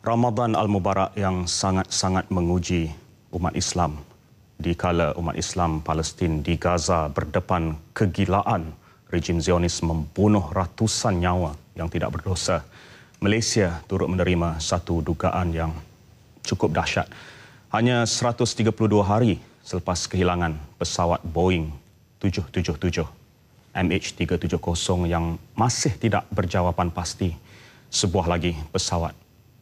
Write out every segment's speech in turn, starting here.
Ramadan Al-Mubarak yang sangat-sangat menguji umat Islam di kala umat Islam Palestin di Gaza berdepan kegilaan rejim Zionis membunuh ratusan nyawa yang tidak berdosa. Malaysia turut menerima satu dugaan yang cukup dahsyat. Hanya 132 hari selepas kehilangan pesawat Boeing 777 MH370 yang masih tidak berjawapan pasti, sebuah lagi pesawat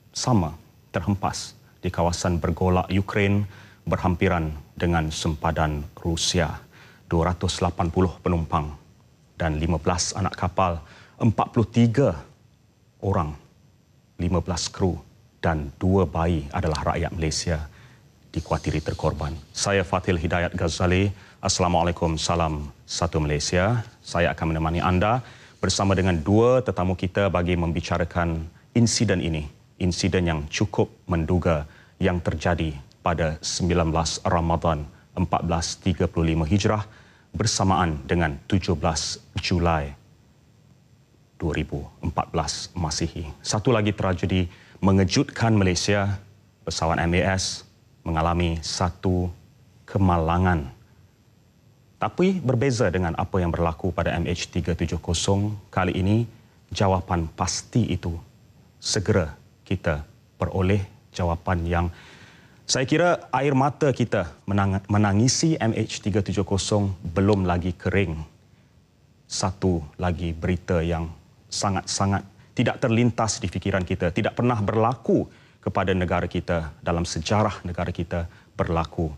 sama terhempas di kawasan bergolak Ukraine berhampiran dengan sempadan Rusia. 280 penumpang dan 15 anak kapal, 43 orang, 15 kru dan 2 bayi adalah rakyat Malaysia dikuatiri terkorban. Saya Fathil Hidayat Ghazali. Assalamualaikum, salam satu Malaysia. Saya akan menemani anda bersama dengan dua tetamu kita bagi membicarakan insiden ini. Insiden yang cukup menduga yang terjadi pada 19 Ramadan 1435 Hijrah bersamaan dengan 17 Julai 2014 Masihi. Satu lagi tragedi mengejutkan Malaysia, pesawat MAS mengalami satu kemalangan. Tapi berbeza dengan apa yang berlaku pada MH370, kali ini jawapan pasti itu segera kita peroleh jawapan yang saya kira air mata kita menangisi MH370 belum lagi kering. Satu lagi berita yang sangat-sangat tidak terlintas di fikiran kita, tidak pernah berlaku kepada negara kita, dalam sejarah negara kita berlaku.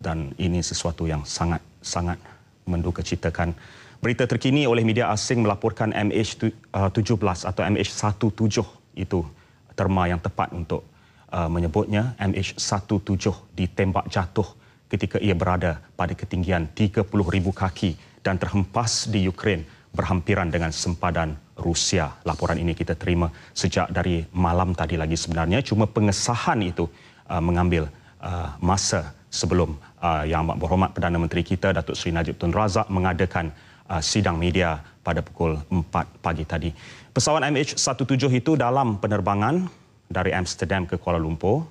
Dan ini sesuatu yang sangat-sangat mendukacitakan. Berita terkini oleh media asing melaporkan MH17 atau MH17 itu terma yang tepat untuk menyebutnya. MH17 ditembak jatuh ketika ia berada pada ketinggian 30,000 kaki dan terhempas di Ukraine berhampiran dengan sempadan Rusia. Laporan ini kita terima sejak dari malam tadi lagi sebenarnya. Cuma pengesahan itu mengambil masa sebelum Yang Amat Berhormat Perdana Menteri kita Datuk Seri Najib Tun Razak mengadakan sidang media pada pukul 4 pagi tadi. Pesawat MH17 itu dalam penerbangan dari Amsterdam ke Kuala Lumpur.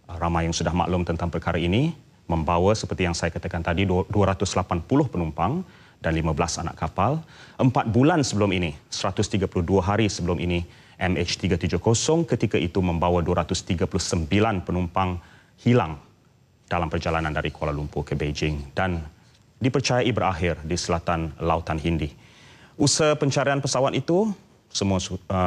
Ramai yang sudah maklum tentang perkara ini. Membawa seperti yang saya katakan tadi 280 penumpang dan 15 anak kapal. 4 bulan sebelum ini, 132 hari sebelum ini, MH370 ketika itu membawa 239 penumpang hilang dalam perjalanan dari Kuala Lumpur ke Beijing dan dipercayai berakhir di selatan Lautan Hindi. Usaha pencarian pesawat itu semua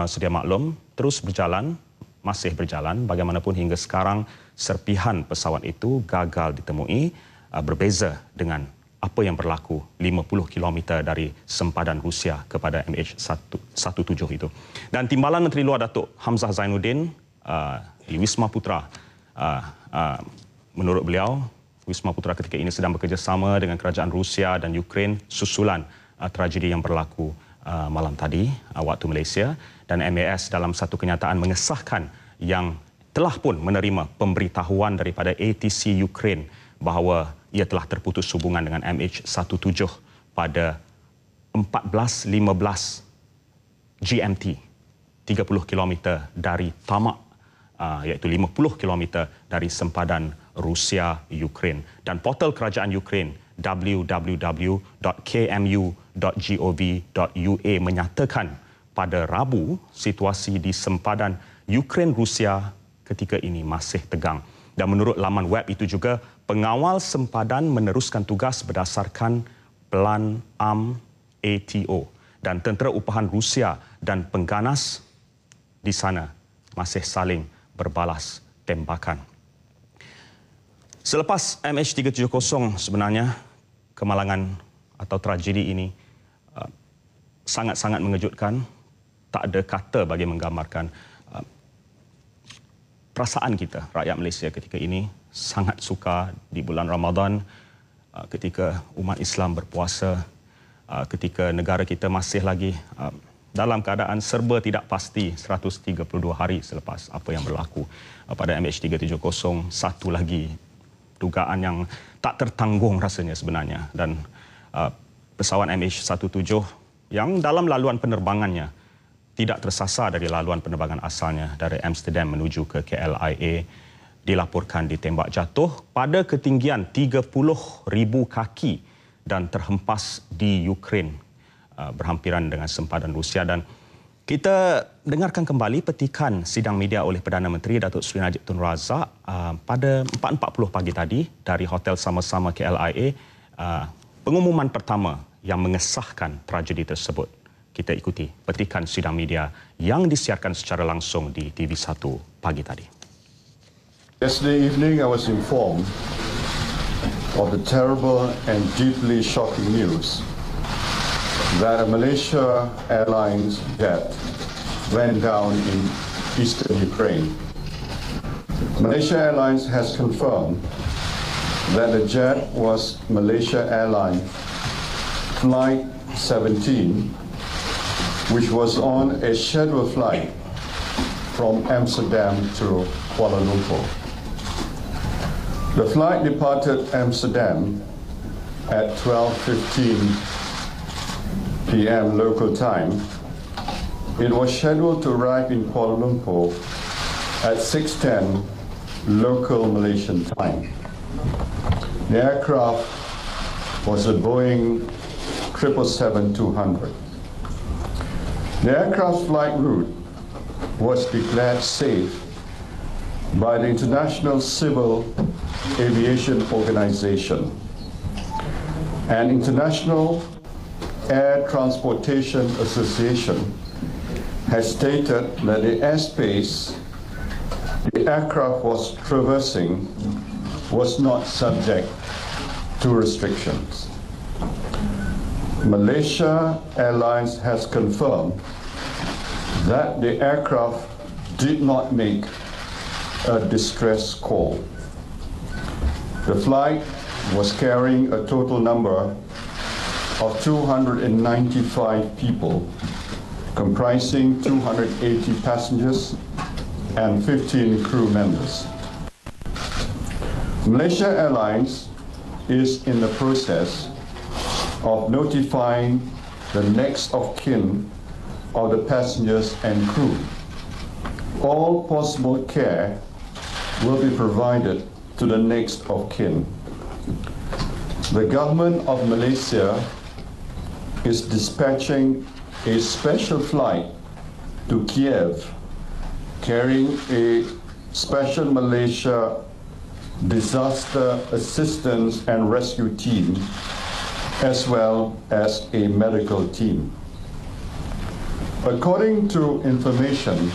sedia maklum terus berjalan, masih berjalan. Bagaimanapun hingga sekarang serpihan pesawat itu gagal ditemui, berbeza dengan apa yang berlaku 50 km dari sempadan Rusia kepada MH17 itu. Dan Timbalan Menteri Luar Datuk Hamzah Zainuddin di Wisma Putra, menurut beliau, Wisma Putra ketika ini sedang bekerjasama dengan kerajaan Rusia dan Ukraine susulan tragedi yang berlaku malam tadi waktu Malaysia, dan MAS dalam satu kenyataan mengesahkan yang telah pun menerima pemberitahuan daripada ATC Ukraine bahawa ia telah terputus hubungan dengan MH17 pada 14.15 GMT, 30 km dari tamak, iaitu 50 km dari sempadan Rusia Ukraine. Dan portal kerajaan Ukraine www.kmu.gov.ua menyatakan pada Rabu situasi di sempadan Ukraine Rusia ketika ini masih tegang. Dan menurut laman web itu juga, pengawal sempadan meneruskan tugas berdasarkan Plan ATO dan tentera upahan Rusia dan pengganas di sana masih saling berbalas tembakan. Selepas MH370 sebenarnya, kemalangan atau tragedi ini sangat-sangat mengejutkan. Tak ada kata bagi menggambarkan perasaan kita, rakyat Malaysia ketika ini. Sangat suka di bulan Ramadan, ketika umat Islam berpuasa, ketika negara kita masih lagi dalam keadaan serba tidak pasti 132 hari selepas apa yang berlaku pada MH370. Satu lagi dugaan yang tak tertanggung rasanya sebenarnya. Dan pesawat MH17 yang dalam laluan penerbangannya tidak tersasar dari laluan penerbangan asalnya dari Amsterdam menuju ke KLIA dilaporkan ditembak jatuh pada ketinggian 30,000 kaki dan terhempas di Ukraine berhampiran dengan sempadan Rusia. Dan kita dengarkan kembali petikan sidang media oleh Perdana Menteri Datuk Seri Najib Tun Razak pada 4.40 pagi tadi dari Hotel Sama-Sama KLIA, pengumuman pertama yang mengesahkan tragedi tersebut. Kita ikuti petikan sidang media yang disiarkan secara langsung di TV1 pagi tadi. Yesterday evening, I was informed of the terrible and deeply shocking news that a Malaysia Airlines jet went down in eastern Ukraine. Malaysia Airlines has confirmed that the jet was Malaysia Airlines Flight 17, which was on a scheduled flight from Amsterdam to Kuala Lumpur. The flight departed Amsterdam at 12:15 p.m. local time. It was scheduled to arrive in Kuala Lumpur at 6:10 local Malaysian time. The aircraft was a Boeing 777-200. The aircraft's flight route was declared safe by the International Civil Aviation Organization. An International Air Transportation Association has stated that the airspace the aircraft was traversing was not subject to restrictions. Malaysia Airlines has confirmed that the aircraft did not make a distress call. The flight was carrying a total number of 295 people, comprising 280 passengers and 15 crew members. Malaysia Airlines is in the process of notifying the next of kin of the passengers and crew. All possible care will be provided to the next of kin. The government of Malaysia is dispatching a special flight to Kiev carrying a special Malaysia disaster assistance and rescue team as well as a medical team. According to information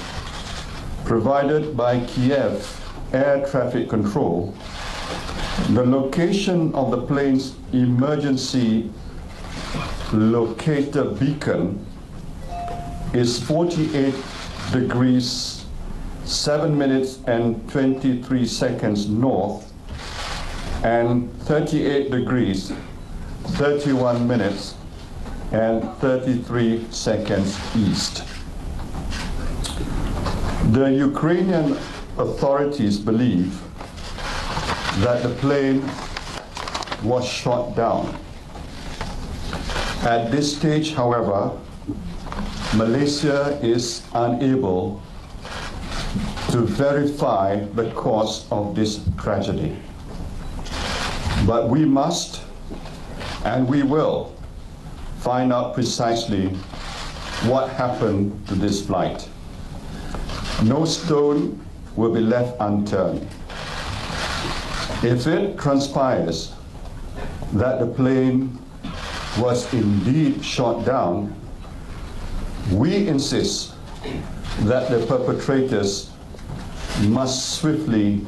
provided by Kiev Air Traffic Control, the location of the plane's emergency locator beacon is 48 degrees 7 minutes and 23 seconds north and 38 degrees 31 minutes and 33 seconds east. The Ukrainian authorities believe that the plane was shot down. At this stage, however, Malaysia is unable to verify the cause of this tragedy. But we must and we will find out precisely what happened to this flight. No stone will be left unturned. If it transpires that the plane was indeed shot down, we insist that the perpetrators must swiftly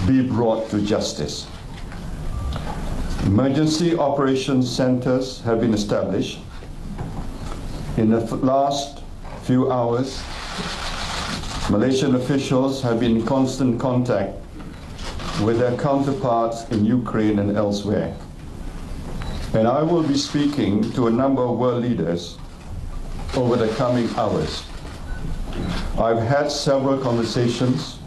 be brought to justice. Emergency operations centers have been established. In the last few hours, Malaysian officials have been in constant contact with their counterparts in Ukraine and elsewhere. And I will be speaking to a number of world leaders over the coming hours. I've had several conversations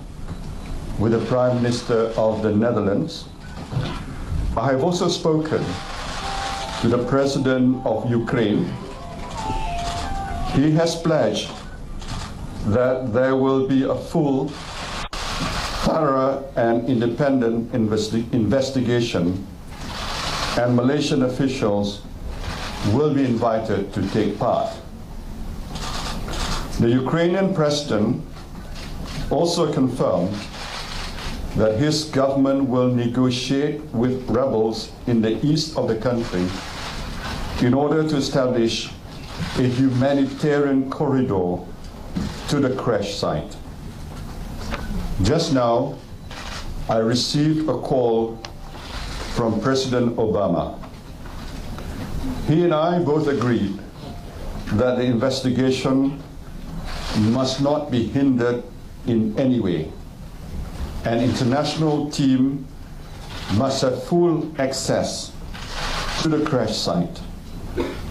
with the Prime Minister of the Netherlands. I have also spoken to the President of Ukraine. He has pledged that there will be a full, thorough and independent investigation, and Malaysian officials will be invited to take part. The Ukrainian president also confirmed that his government will negotiate with rebels in the east of the country in order to establish a humanitarian corridor to the crash site. Just now, I received a call from President Obama. He and I both agreed that the investigation must not be hindered in any way. An international team must have full access to the crash site,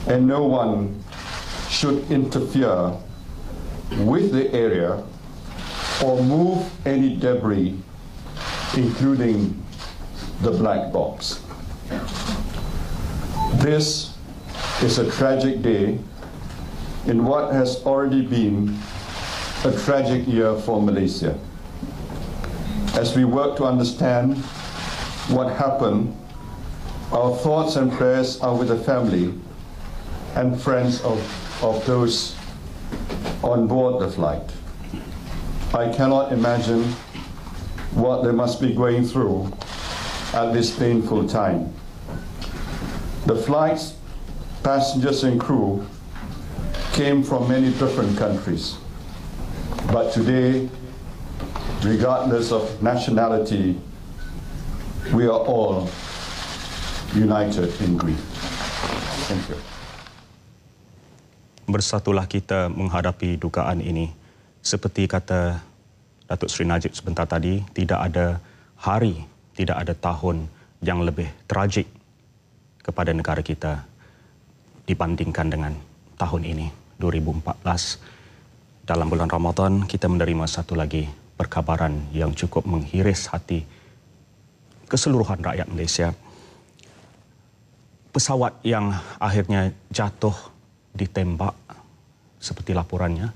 and no one should interfere with the area or move any debris, including the black box. This is a tragic day in what has already been a tragic year for Malaysia. As we work to understand what happened, our thoughts and prayers are with the family and friends of those on board the flight. I cannot imagine what they must be going through at this painful time. The flight's passengers and crew came from many different countries, but today, regardless of nationality, we are all united in grief. Thank you. Bersatulah kita menghadapi dugaan ini. Seperti kata Datuk Seri Najib sebentar tadi, tidak ada hari, tidak ada tahun yang lebih tragik kepada negara kita dibandingkan dengan tahun ini, 2014. Dalam bulan Ramadan, kita menerima satu lagi perkabaran yang cukup menghiris hati keseluruhan rakyat Malaysia. Pesawat yang akhirnya jatuh ditembak, seperti laporannya,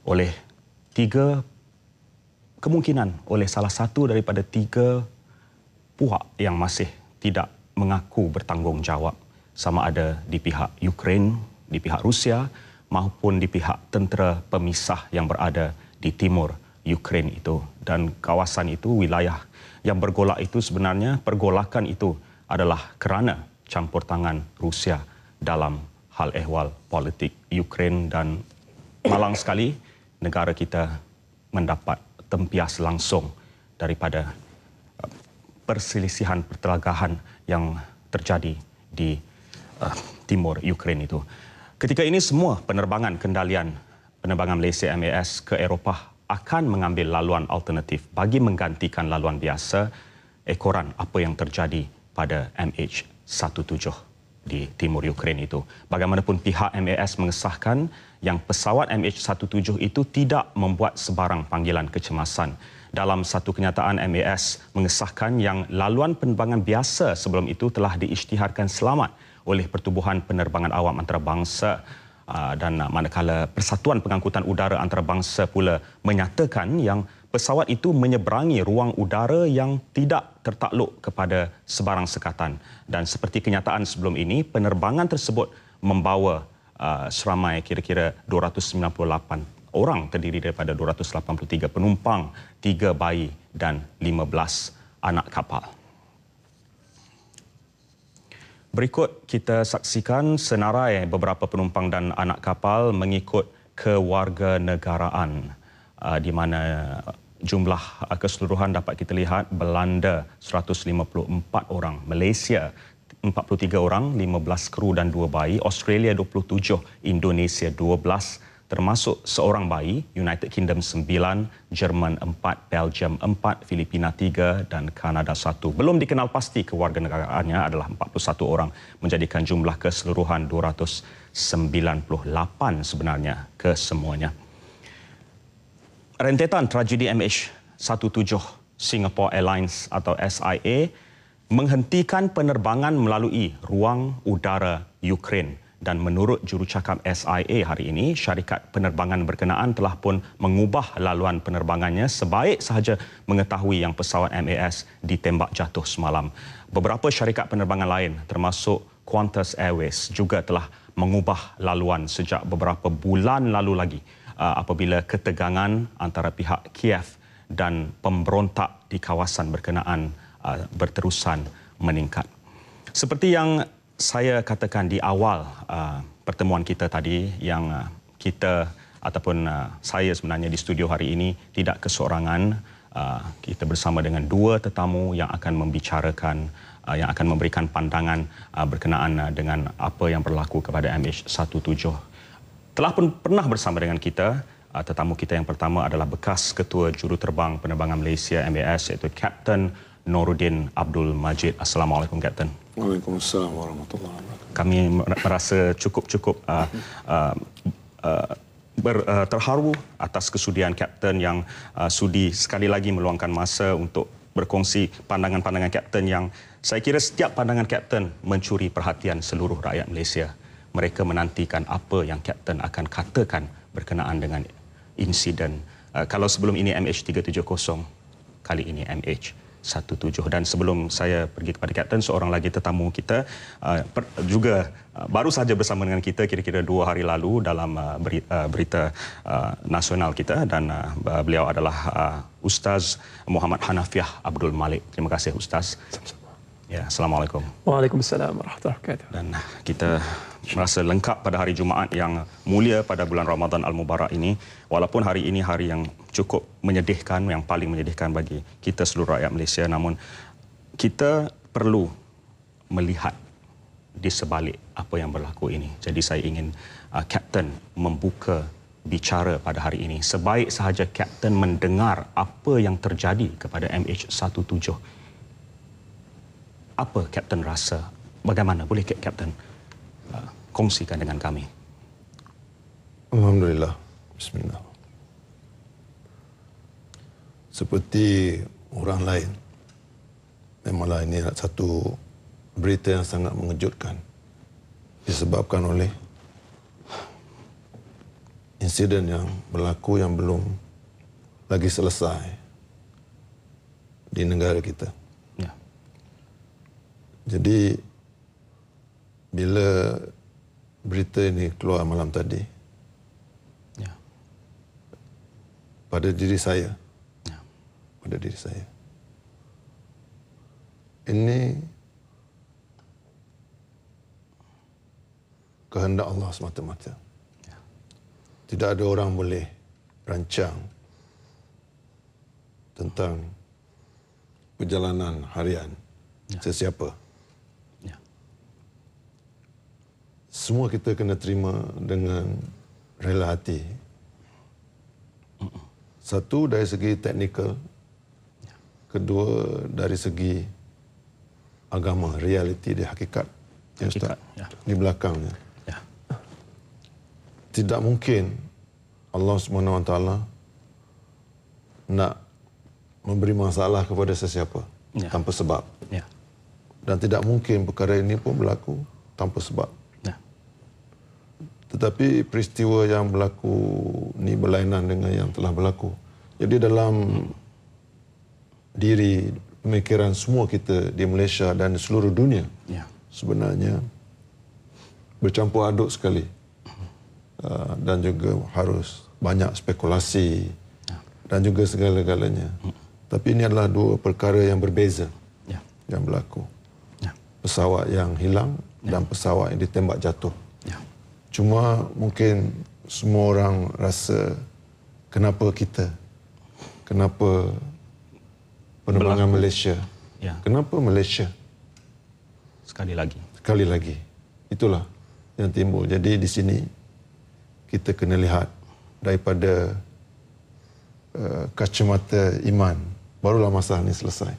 oleh salah satu daripada 3 puak yang masih tidak mengaku bertanggungjawab, sama ada di pihak Ukraine, di pihak Rusia maupun di pihak tentera pemisah yang berada di timur Ukraine itu. Dan kawasan itu, wilayah yang bergolak itu, sebenarnya pergolakan itu adalah kerana campur tangan Rusia dalam hal ehwal politik Ukraine, dan malang sekali negara kita mendapat tempias langsung daripada perselisihan pertelagahan yang terjadi di timur Ukraine itu. Ketika ini semua penerbangan Malaysia MAS ke Eropah akan mengambil laluan alternatif bagi menggantikan laluan biasa ekoran apa yang terjadi pada MH17 di timur Ukraine itu. Bagaimanapun pihak MAS mengesahkan yang pesawat MH17 itu tidak membuat sebarang panggilan kecemasan. Dalam satu kenyataan, MAS mengesahkan yang laluan penerbangan biasa sebelum itu telah diisytiharkan selamat oleh Pertubuhan Penerbangan Awam Antarabangsa, dan manakala Persatuan Pengangkutan Udara Antarabangsa pula menyatakan yang pesawat itu menyeberangi ruang udara yang tidak tertakluk kepada sebarang sekatan. Dan seperti kenyataan sebelum ini, penerbangan tersebut membawa seramai kira-kira 298 orang, terdiri daripada 283 penumpang, 3 bayi dan 15 anak kapal. Berikut kita saksikan senarai beberapa penumpang dan anak kapal mengikut kewarganegaraan, di mana jumlah keseluruhan dapat kita lihat: Belanda 154 orang, Malaysia 43 orang, 15 kru dan 2 bayi, Australia 27, Indonesia 12, termasuk seorang bayi, United Kingdom 9, Jerman 4, Belgium 4, Filipina 3 dan Kanada 1. Belum dikenal pasti kewarganegaraannya adalah 41 orang, menjadikan jumlah keseluruhan 298 sebenarnya kesemuanya. Rentetan tragedi MH17 Singapore Airlines atau SIA menghentikan penerbangan melalui ruang udara Ukraine Dan menurut jurucakap SIA hari ini, syarikat penerbangan berkenaan telah pun mengubah laluan penerbangannya sebaik sahaja mengetahui yang pesawat MAS ditembak jatuh semalam. Beberapa syarikat penerbangan lain termasuk Qantas Airways juga telah mengubah laluan sejak beberapa bulan lalu lagi apabila ketegangan antara pihak Kiev dan pemberontak di kawasan berkenaan berterusan meningkat. Seperti yang saya katakan di awal pertemuan kita tadi, yang kita ataupun saya sebenarnya di studio hari ini tidak kesorangan. Kita bersama dengan dua tetamu yang akan membicarakan, yang akan memberikan pandangan berkenaan dengan apa yang berlaku kepada MH17. Telah pun pernah bersama dengan kita, tetamu kita yang pertama adalah bekas Ketua Juruterbang Penerbangan Malaysia MAS, iaitu Kapten Noruddin Abdul Majid. Assalamualaikum, Kapten. Waalaikumsalam warahmatullahi wabarakatuh. Kami merasa cukup terharu atas kesudian Kapten yang sudi sekali lagi meluangkan masa untuk berkongsi pandangan-pandangan Kapten yang saya kira setiap pandangan Kapten mencuri perhatian seluruh rakyat Malaysia. Mereka menantikan apa yang Kapten akan katakan berkenaan dengan insiden. Kalau sebelum ini MH370, kali ini MH17. Dan sebelum saya pergi kepada Kapten, seorang lagi tetamu kita juga baru saja bersama dengan kita kira-kira 2 hari lalu dalam berita nasional kita, dan beliau adalah Ustaz Muhammad Hanafiah Abdul Malik. Terima kasih, Ustaz. Ya, Assalamualaikum. Waalaikumsalam warahmatullahi wabarakatuh. Dan kita merasa lengkap pada hari Jumaat yang mulia pada bulan Ramadan Al-Mubarak ini. Walaupun hari ini hari yang cukup menyedihkan, yang paling menyedihkan bagi kita seluruh rakyat Malaysia, namun kita perlu melihat di sebalik apa yang berlaku ini. Jadi saya ingin Kapten membuka bicara pada hari ini. Sebaik sahaja Kapten mendengar apa yang terjadi kepada MH17. Apa Kapten rasa? Bagaimana? Boleh Kapten kongsikan dengan kami? Alhamdulillah. Bismillah. Seperti orang lain, memanglah ini satu berita yang sangat mengejutkan disebabkan oleh insiden yang berlaku yang belum lagi selesai di negara kita. Ya. Jadi bila berita ini keluar malam tadi, Ya. pada diri saya, Ya. pada diri saya, ini kehendak Allah semata-mata. Ya. Tidak ada orang boleh rancang tentang perjalanan harian sesiapa. Ya. Semua kita kena terima dengan rela hati. Satu, dari segi teknikal. Kedua, dari segi agama, realiti di hakikat. Hakikat, ya. Di belakangnya. Ya. Tidak mungkin Allah SWT nak memberi masalah kepada sesiapa tanpa sebab. Ya. Dan tidak mungkin perkara ini pun berlaku tanpa sebab. Ya. Tetapi peristiwa yang berlaku ni berlainan dengan yang telah berlaku. Jadi dalam diri pemikiran semua kita di Malaysia dan di seluruh dunia, Ya. sebenarnya bercampur aduk sekali. Dan juga harus banyak spekulasi dan juga segala-galanya. Tapi ini adalah dua perkara yang berbeza yang berlaku. Pesawat yang hilang dan pesawat yang ditembak jatuh. Cuma mungkin semua orang rasa kenapa kita, kenapa penerbangan Malaysia, kenapa Malaysia? Sekali lagi. Sekali lagi. Itulah yang timbul. Jadi di sini kita kena lihat daripada kacamata iman. Barulah masalah ini selesai.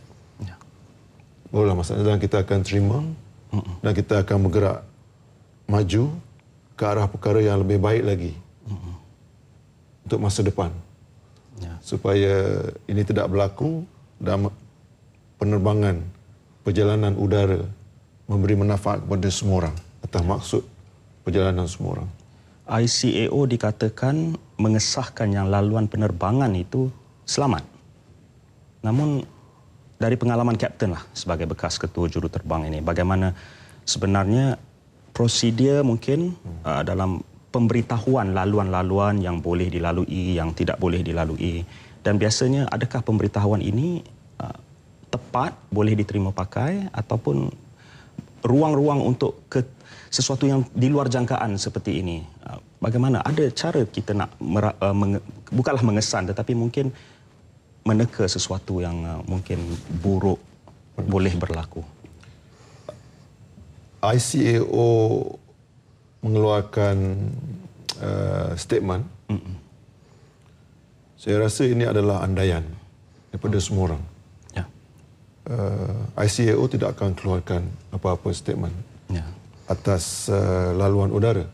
Barulah masalah, dan kita akan terima dan kita akan bergerak maju ke arah perkara yang lebih baik lagi untuk masa depan. Supaya ini tidak berlaku dan penerbangan perjalanan udara memberi manfaat kepada semua orang atas maksud perjalanan semua orang. ICAO dikatakan mengesahkan yang laluan penerbangan itu selamat. Namun dari pengalaman Kapten lah sebagai bekas ketua juruterbang ini, bagaimana sebenarnya prosedur mungkin dalam pemberitahuan laluan-laluan yang boleh dilalui, yang tidak boleh dilalui, dan biasanya adakah pemberitahuan ini tepat, boleh diterima pakai, ataupun ruang-ruang untuk sesuatu yang di luar jangkaan seperti ini? Bagaimana? Ada cara kita nak bukanlah mengesan, tetapi mungkin meneka sesuatu yang mungkin buruk boleh berlaku. ICAO mengeluarkan statement. Saya rasa ini adalah andaian daripada semua orang. Ya. ICAO tidak akan keluarkan apa-apa statement atas laluan udara.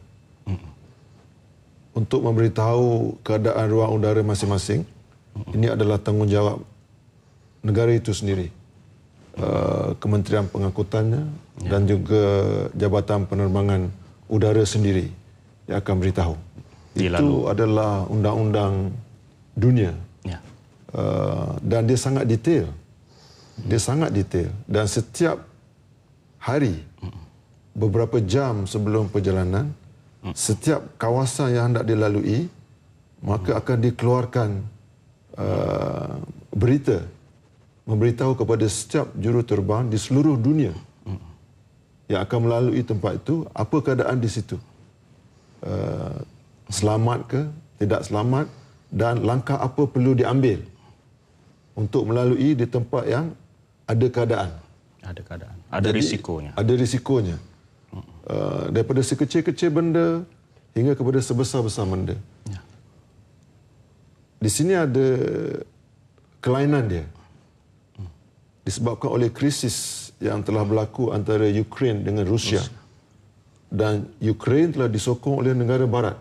Untuk memberitahu keadaan ruang udara masing-masing, ini adalah tanggungjawab negara itu sendiri. Kementerian Pengangkutannya dan juga Jabatan Penerbangan Udara sendiri yang akan beritahu. Itu adalah undang-undang dunia. Ya. Dan dia sangat detail. Dia sangat detail. Dan setiap hari, beberapa jam sebelum perjalanan, setiap kawasan yang hendak dilalui, maka akan dikeluarkan berita memberitahu kepada setiap juruterbang di seluruh dunia yang akan melalui tempat itu, apa keadaan di situ. Selamat ke, tidak selamat, dan langkah apa perlu diambil untuk melalui di tempat yang ada keadaan. Ada keadaan. Ada risikonya. Ada risikonya. Daripada sekecil-kecil benda hingga kepada sebesar-besar benda. Ya. Di sini ada kelainan dia. Disebabkan oleh krisis yang telah berlaku antara Ukraine dengan Rusia. Dan Ukraine telah disokong oleh negara barat.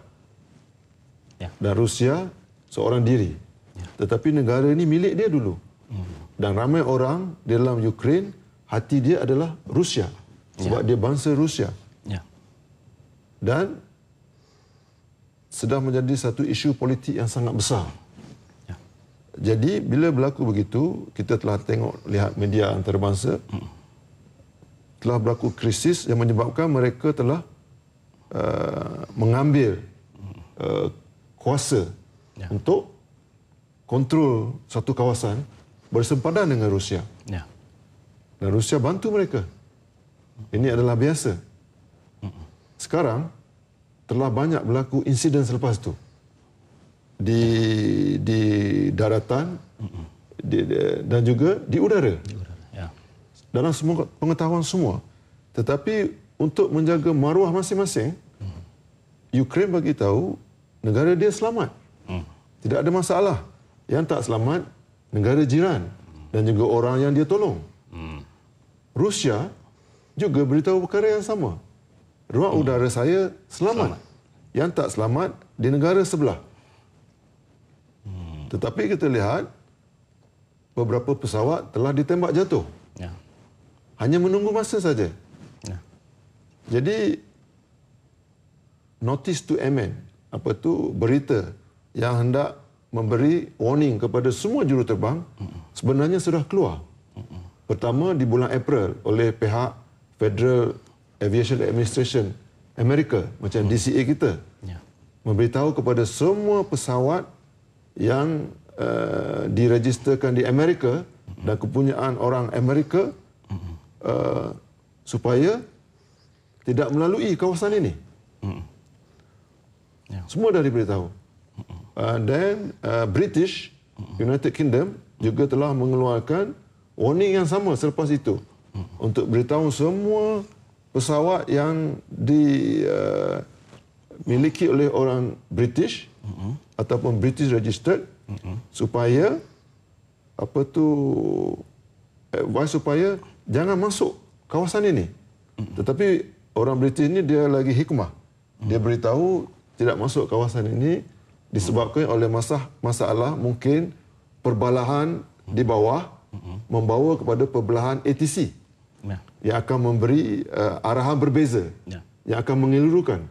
Ya. Dan Rusia seorang diri. Ya. Tetapi negara ini milik dia dulu. Dan ramai orang di dalam Ukraine, hati dia adalah Rusia. Sebab dia bangsa Rusia. Ya. Dan sedang menjadi satu isu politik yang sangat besar. Jadi bila berlaku begitu, kita telah lihat media antarabangsa, telah berlaku krisis yang menyebabkan mereka telah mengambil kuasa untuk kontrol satu kawasan bersempadan dengan Rusia. Ya. Dan Rusia bantu mereka. Ini adalah biasa. Sekarang telah banyak berlaku insiden selepas itu. Di daratan dan juga di udara. Ya. Dalam semua pengetahuan semua. Tetapi untuk menjaga maruah masing-masing, Ukraine bagi tahu negara dia selamat. Tidak ada masalah. Yang tak selamat negara jiran dan juga orang yang dia tolong. Rusia juga beritahu perkara yang sama. Ruang udara saya selamat. Yang tak selamat di negara sebelah. Tetapi kita lihat beberapa pesawat telah ditembak jatuh. Ya. Hanya menunggu masa saja. Ya. Jadi notice to airmen, berita yang hendak memberi warning kepada semua juruterbang sebenarnya sudah keluar. Pertama di bulan April oleh pihak Federal Aviation Administration Amerika, macam DCA kita. Ya. Memberitahu kepada semua pesawat yang diregisterkan di Amerika dan kepunyaan orang Amerika supaya tidak melalui kawasan ini. Ya. Semua dah diberitahu. Dan British United Kingdom juga telah mengeluarkan warning yang sama selepas itu untuk beritahu semua pesawat yang dimiliki oleh orang British ataupun British registered supaya advice supaya jangan masuk kawasan ini. Tetapi orang British ini dia lagi hikmah. Dia beritahu tidak masuk kawasan ini disebabkan oleh masalah mungkin perbalahan di bawah membawa kepada perbelahan ATC yang akan memberi arahan berbeza, yang akan mengelurukan.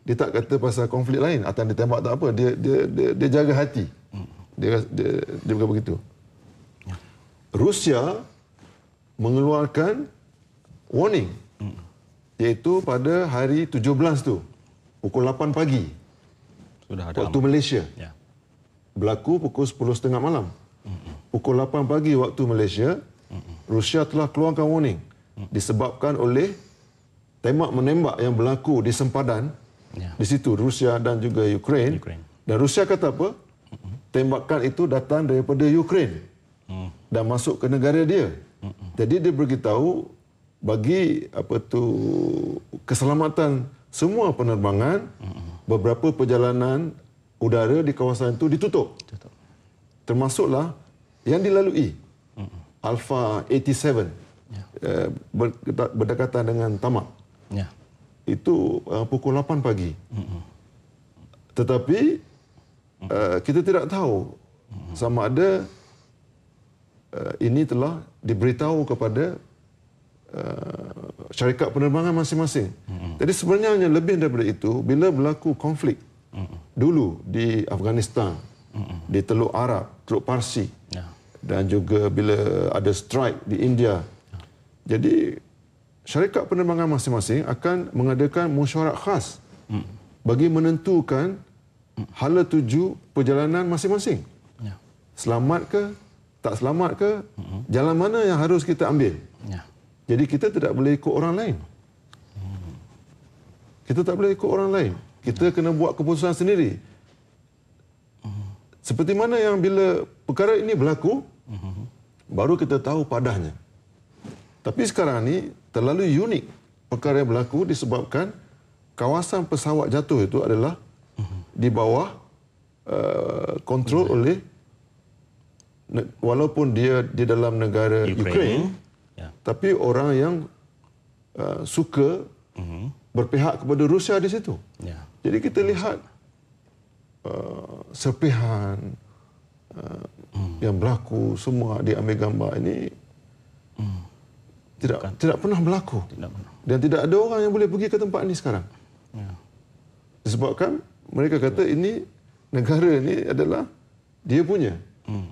Dia tak kata pasal konflik lain atau dia tembak tak apa, dia jaga hati. Dia bukan begitu. Rusia mengeluarkan warning, iaitu pada hari 17 tu pukul 8 pagi Sudah ada waktu Malaysia. Ya. Berlaku pukul 10.30 malam. Pukul 8 pagi waktu Malaysia, Rusia telah keluarkan warning disebabkan oleh tembak-menembak yang berlaku di sempadan di situ, Rusia dan juga Ukraine. Dan Rusia kata apa? Tembakan itu datang daripada Ukraine dan masuk ke negara dia. Jadi dia beritahu bagi keselamatan semua penerbangan, beberapa perjalanan udara di kawasan itu ditutup. Termasuklah yang dilalui Alpha 87 berdekatan dengan Tamak. Itu pukul 8 pagi. Tetapi kita tidak tahu sama ada ini telah diberitahu kepada syarikat penerbangan masing-masing. Jadi sebenarnya lebih daripada itu, bila berlaku konflik dulu di Afghanistan, di Teluk Arab, Teluk Parsi, dan juga bila ada strike di India. Jadi syarikat penerbangan masing-masing akan mengadakan mesyuarat khas bagi menentukan hala tuju perjalanan masing-masing. Selamat ke, tak selamat ke, jalan mana yang harus kita ambil. Jadi kita tidak boleh ikut orang lain. Kita tak boleh ikut orang lain. Kita kena buat keputusan sendiri. Seperti mana yang bila perkara ini berlaku, baru kita tahu padahnya. Tapi sekarang ni terlalu unik perkara yang berlaku disebabkan kawasan pesawat jatuh itu adalah di bawah kontrol oleh, walaupun dia di dalam negara Ukraine, tapi orang yang suka berpihak kepada Rusia di situ. Jadi kita lihat serpihan yang berlaku semua diambil gambar ini tidak pernah berlaku. Dan tidak ada orang yang boleh pergi ke tempat ini sekarang. Disebabkan mereka kata ini negara ini adalah dia punya.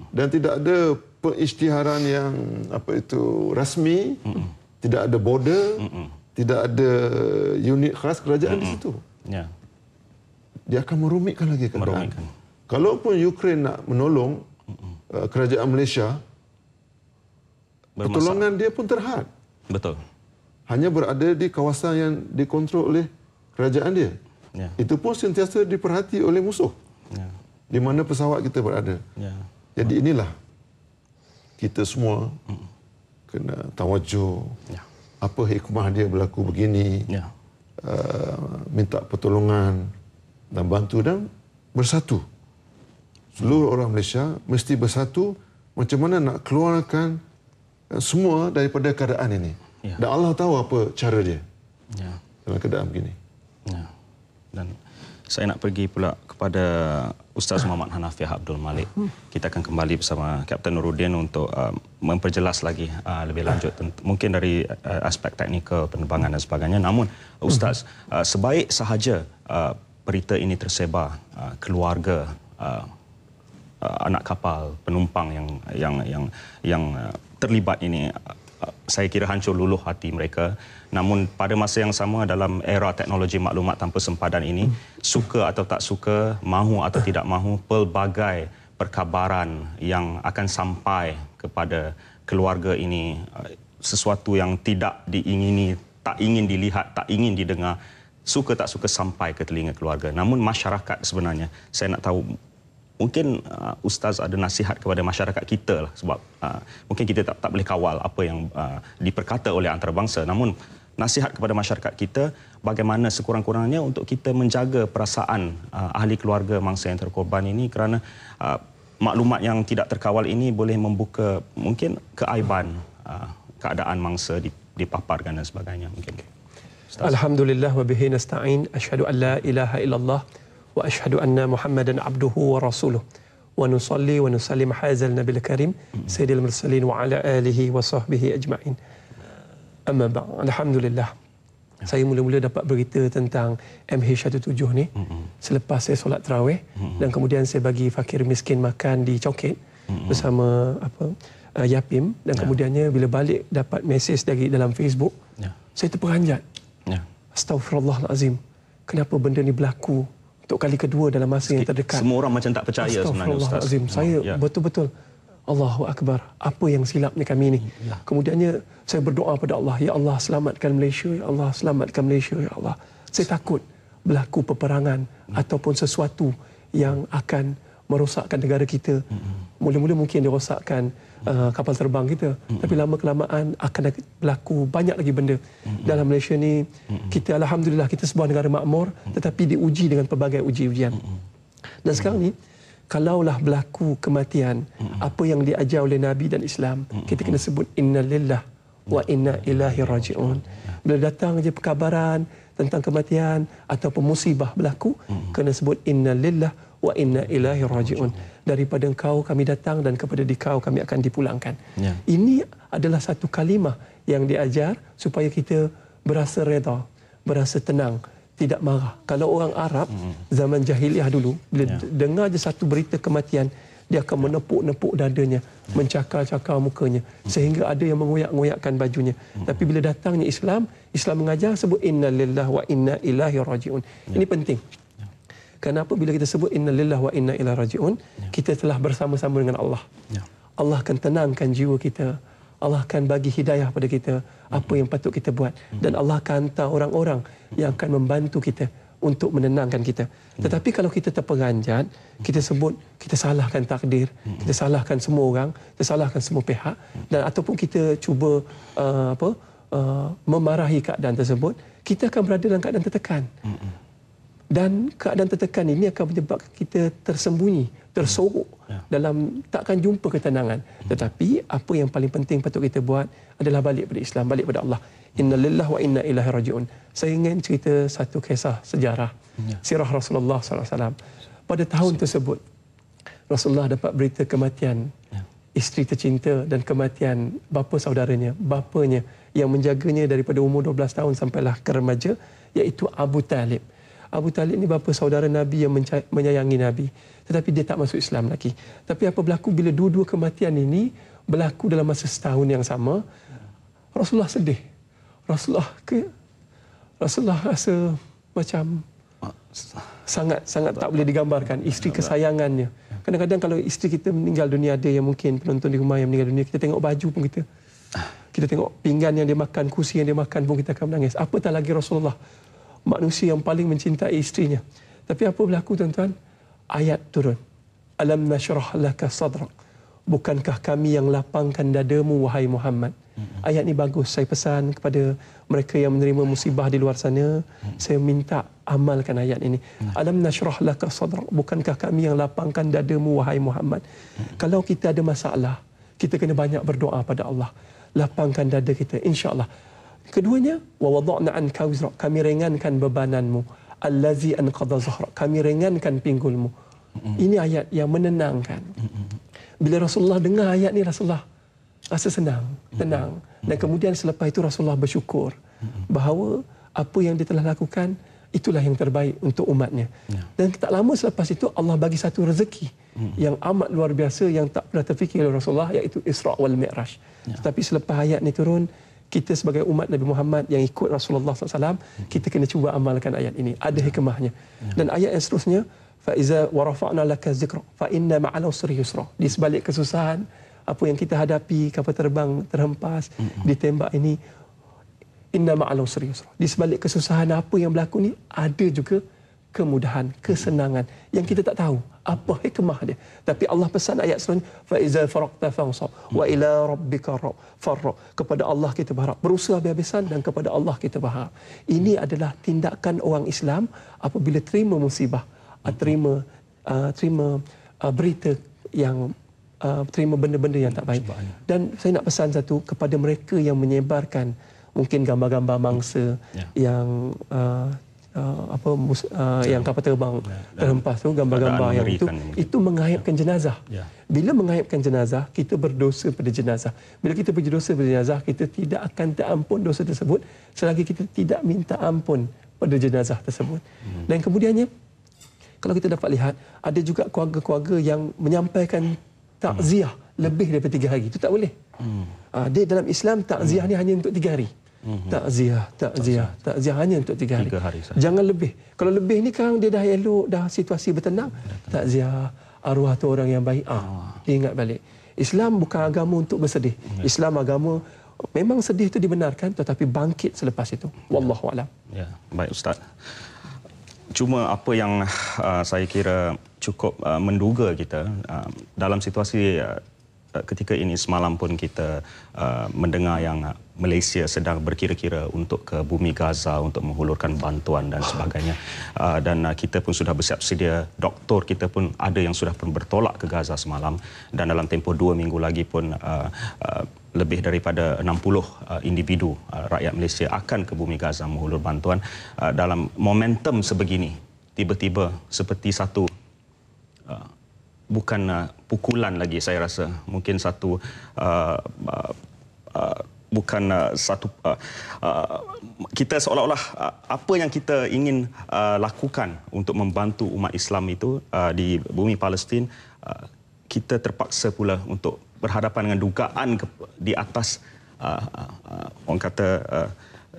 Dan tidak ada pengisytiharan yang rasmi, tidak ada border, tidak ada unit khas kerajaan di situ. Dia akan merumitkan lagi keadaan. Kalaupun Ukraine nak menolong kerajaan Malaysia, pertolongan dia pun terhad. Betul. Hanya berada di kawasan yang dikontrol oleh kerajaan dia. Itu pun sentiasa diperhati oleh musuh. Di mana pesawat kita berada. Jadi inilah kita semua kena tawajuh. Apa hikmah dia berlaku begini. Minta pertolongan dan bantu dan bersatu. Seluruh orang Malaysia mesti bersatu macam mana nak keluarkan semua daripada keadaan ini. Dan Allah tahu apa cara dia dalam keadaan begini. Dan saya nak pergi pula kepada Ustaz Muhammad Hanafiah Abdul Malik. Kita akan kembali bersama Kapten Nurudin untuk memperjelas lagi lebih lanjut mungkin dari aspek teknikal penerbangan dan sebagainya. Namun Ustaz, sebaik sahaja berita ini tersebar, keluarga anak kapal penumpang yang terlibat ini, saya kira hancur luluh hati mereka. Namun pada masa yang sama dalam era teknologi maklumat tanpa sempadan ini, suka atau tak suka, mahu atau tidak mahu, pelbagai perkabaran yang akan sampai kepada keluarga ini, sesuatu yang tidak diingini, tak ingin dilihat, tak ingin didengar, suka tak suka sampai ke telinga keluarga. Namun masyarakat sebenarnya, saya nak tahu, mungkin Ustaz ada nasihat kepada masyarakat kita lah, sebab mungkin kita tak boleh kawal apa yang diperkata oleh antarabangsa. Namun nasihat kepada masyarakat kita bagaimana sekurang-kurangnya untuk kita menjaga perasaan ahli keluarga mangsa yang terkorban ini, kerana maklumat yang tidak terkawal ini boleh membuka mungkin keaiban keadaan mangsa dipaparkan dan sebagainya. Mungkin. Alhamdulillah wa bihi nasta'in, asyhadu an la ilaha illallah wa asyhadu anna Muhammadan abduhu wa rasuluh wa nusalli wa nusallim hazal nabil karim sayyidil mursalin wa ala alihi wa sahbihi ajma'in. Amma ba'd. Alhamdulillah. Saya mula-mula dapat berita tentang MH17 ni selepas saya solat tarawih dan kemudian saya bagi fakir miskin makan di Coket bersama Yapim dan kemudiannya bila balik dapat mesej dari dalam Facebook, saya terperanjat. Astaghfirullahalazim. Kenapa benda ni berlaku untuk kali kedua dalam masa yang terdekat? Semua orang macam tak percaya sebenarnya, Ustaz. Astaghfirullahalazim. Saya betul-betul Allahu Akbar, apa yang silap ni kami ni. Kemudiannya saya berdoa pada Allah, ya Allah selamatkan Malaysia, ya Allah selamatkan Malaysia, ya Allah. Saya takut berlaku peperangan ataupun sesuatu yang akan merosakkan negara kita. Mula-mula mungkin dirosakkan kapal terbang kita, tapi lama-kelamaan akan berlaku banyak lagi benda. Dalam Malaysia ni, kita alhamdulillah kita sebuah negara makmur, tetapi diuji dengan pelbagai uji-ujian. Dan sekarang ni, kalaulah berlaku kematian, apa yang diajar oleh Nabi dan Islam, kita kena sebut inna lillah wa inna ilaihi raji'un. Bila datang je perkabaran tentang kematian ataupun musibah berlaku, kena sebut inna lillah wa inna ilaihi raji'un. Daripada engkau kami datang dan kepada dikau kami akan dipulangkan. Ini adalah satu kalimah yang diajar supaya kita berasa redha, berasa tenang, tidak marah. Kalau orang Arab zaman jahiliah dulu, bila dengar je satu berita kematian, dia akan menepuk-nepuk dadanya, mencakar-cakar mukanya, sehingga ada yang mengoyak-ngoyakkan bajunya. Tapi bila datangnya Islam, Islam mengajar sebut inna lillahi wa inna ilaihi raji'un. Ini penting. Kenapa bila kita sebut inna lillahi wa inna ilaihi raji'un, kita telah bersama-sama dengan Allah. Allah akan tenangkan jiwa kita. Allah akan bagi hidayah pada kita apa yang patut kita buat, dan Allah akan hantar orang-orang yang akan membantu kita untuk menenangkan kita. Tetapi kalau kita terperanjat, kita sebut, kita salahkan takdir, kita salahkan semua orang, kita salahkan semua pihak, dan ataupun kita cuba memarahi keadaan tersebut, kita akan berada dalam keadaan tertekan. Dan keadaan tertekan ini akan menyebabkan kita tersembunyi, tersorok dalam, takkan jumpa ketenangan. Tetapi apa yang paling penting patut kita buat adalah balik pada Islam, balik pada Allah. Inna lillahi wa inna ilaihi raji'un. Saya ingin cerita satu kisah sejarah sirah Rasulullah SAW. Pada tahun tersebut, Rasulullah dapat berita kematian isteri tercinta dan kematian bapa saudaranya, bapanya yang menjaganya daripada umur 12 tahun sampailah ke remaja, iaitu Abu Talib. Abu Talib ni bapa saudara Nabi yang menyayangi Nabi, tetapi dia tak masuk Islam lagi. Tapi apa berlaku bila dua-dua kematian ini berlaku dalam masa setahun yang sama, Rasulullah sedih. Rasulullah rasa macam sangat tak boleh digambarkan isteri kesayangannya. Kadang-kadang kalau isteri kita meninggal dunia, ada yang mungkin penonton di rumah yang meninggal dunia, kita tengok baju pun kita tengok pinggan yang dia makan, kursi yang dia makan pun kita akan menangis. Apatah lagi Rasulullah, manusia yang paling mencintai isterinya. Tapi apa berlaku tuan-tuan? Ayat turun. Alam nashrah laka sadrak. Bukankah kami yang lapangkan dadamu wahai Muhammad? Ayat ni bagus. Saya pesan kepada mereka yang menerima musibah di luar sana, saya minta amalkan ayat ini. Alam nashrah laka sadrak. Bukankah kami yang lapangkan dadamu wahai Muhammad? Kalau kita ada masalah, kita kena banyak berdoa pada Allah. Lapangkan dada kita, insya-Allah. Keduanya, wa wada'na anka wizrak, kami ringankan bebananmu, allazi anqadha zahrak, kami ringankan pinggulmu. Ini ayat yang menenangkan. Bila Rasulullah dengar ayat ni, Rasulullah rasa senang, tenang. Dan kemudian selepas itu Rasulullah bersyukur bahawa apa yang dia telah lakukan itulah yang terbaik untuk umatnya. Dan tak lama selepas itu Allah bagi satu rezeki yang amat luar biasa yang tak pernah terfikir oleh Rasulullah, iaitu Isra' wal Mi'raj. Tetapi selepas ayat ni turun, kita sebagai umat Nabi Muhammad yang ikut Rasulullah SAW, kita kena cuba amalkan ayat ini. Ada hikmahnya. Dan ayat yang seterusnya, فَإِذَا وَرَفَعْنَا لَكَ الذِّكْرَ فَإِنَّ مَعَ الْعُسْرِ يُسْرًا. Di sebalik kesusahan, apa yang kita hadapi, kapal terbang terhempas, ditembak ini, inna ma'al usri yusra. Di sebalik kesusahan apa yang berlaku ni, ada juga kemudahan, kesenangan yang kita tak tahu apa hikmah dia. Tapi Allah pesan ayat selanjutnya, fa iza faraqta fansab wa ila rabbika farra. Kepada Allah kita berharap, berusaha habis-habisan, dan kepada Allah kita berharap. Ini adalah tindakan orang Islam apabila terima musibah, terima berita yang terima benda-benda yang tak baik. Dan saya nak pesan satu kepada mereka yang menyebarkan mungkin gambar-gambar mangsa yang yang kapal terbang terhempas tu, gambar-gambar yang itu mengayapkan jenazah. Ya. Bila mengayapkan jenazah, kita berdosa pada jenazah. Bila kita berdosa pada jenazah, kita tidak akan terampun dosa tersebut selagi kita tidak minta ampun pada jenazah tersebut. Dan kemudiannya, kalau kita dapat lihat, ada juga keluarga-keluarga yang menyampaikan takziah lebih daripada 3 hari. Itu tak boleh. Dia dalam Islam, takziah ni hanya untuk 3 hari. Takziah hanya untuk 3 hari. 3 hari sahaja. Jangan lebih. Kalau lebih ni kan dia dah elok, dah situasi bertenang. Takziah arwah tu orang yang baik. Dia ingat balik. Islam bukan agama untuk bersedih. Islam agama memang sedih itu dibenarkan, tetapi bangkit selepas itu. Wallahu a'lam. Ya, baik Ustaz. Cuma apa yang saya kira cukup menduga kita dalam situasi ketika ini, semalam pun kita mendengar yang Malaysia sedang berkira-kira untuk ke bumi Gaza untuk menghulurkan bantuan dan sebagainya. Dan kita pun sudah bersiap sedia, doktor kita pun ada yang sudah pun bertolak ke Gaza semalam, dan dalam tempoh 2 minggu lagi pun lebih daripada 60 individu rakyat Malaysia akan ke bumi Gaza menghulur bantuan. Dalam momentum sebegini, tiba-tiba seperti satu bukan pukulan lagi, saya rasa mungkin satu kita seolah-olah apa yang kita ingin lakukan untuk membantu umat Islam itu di bumi Palestin, kita terpaksa pula untuk berhadapan dengan dugaan di atas orang kata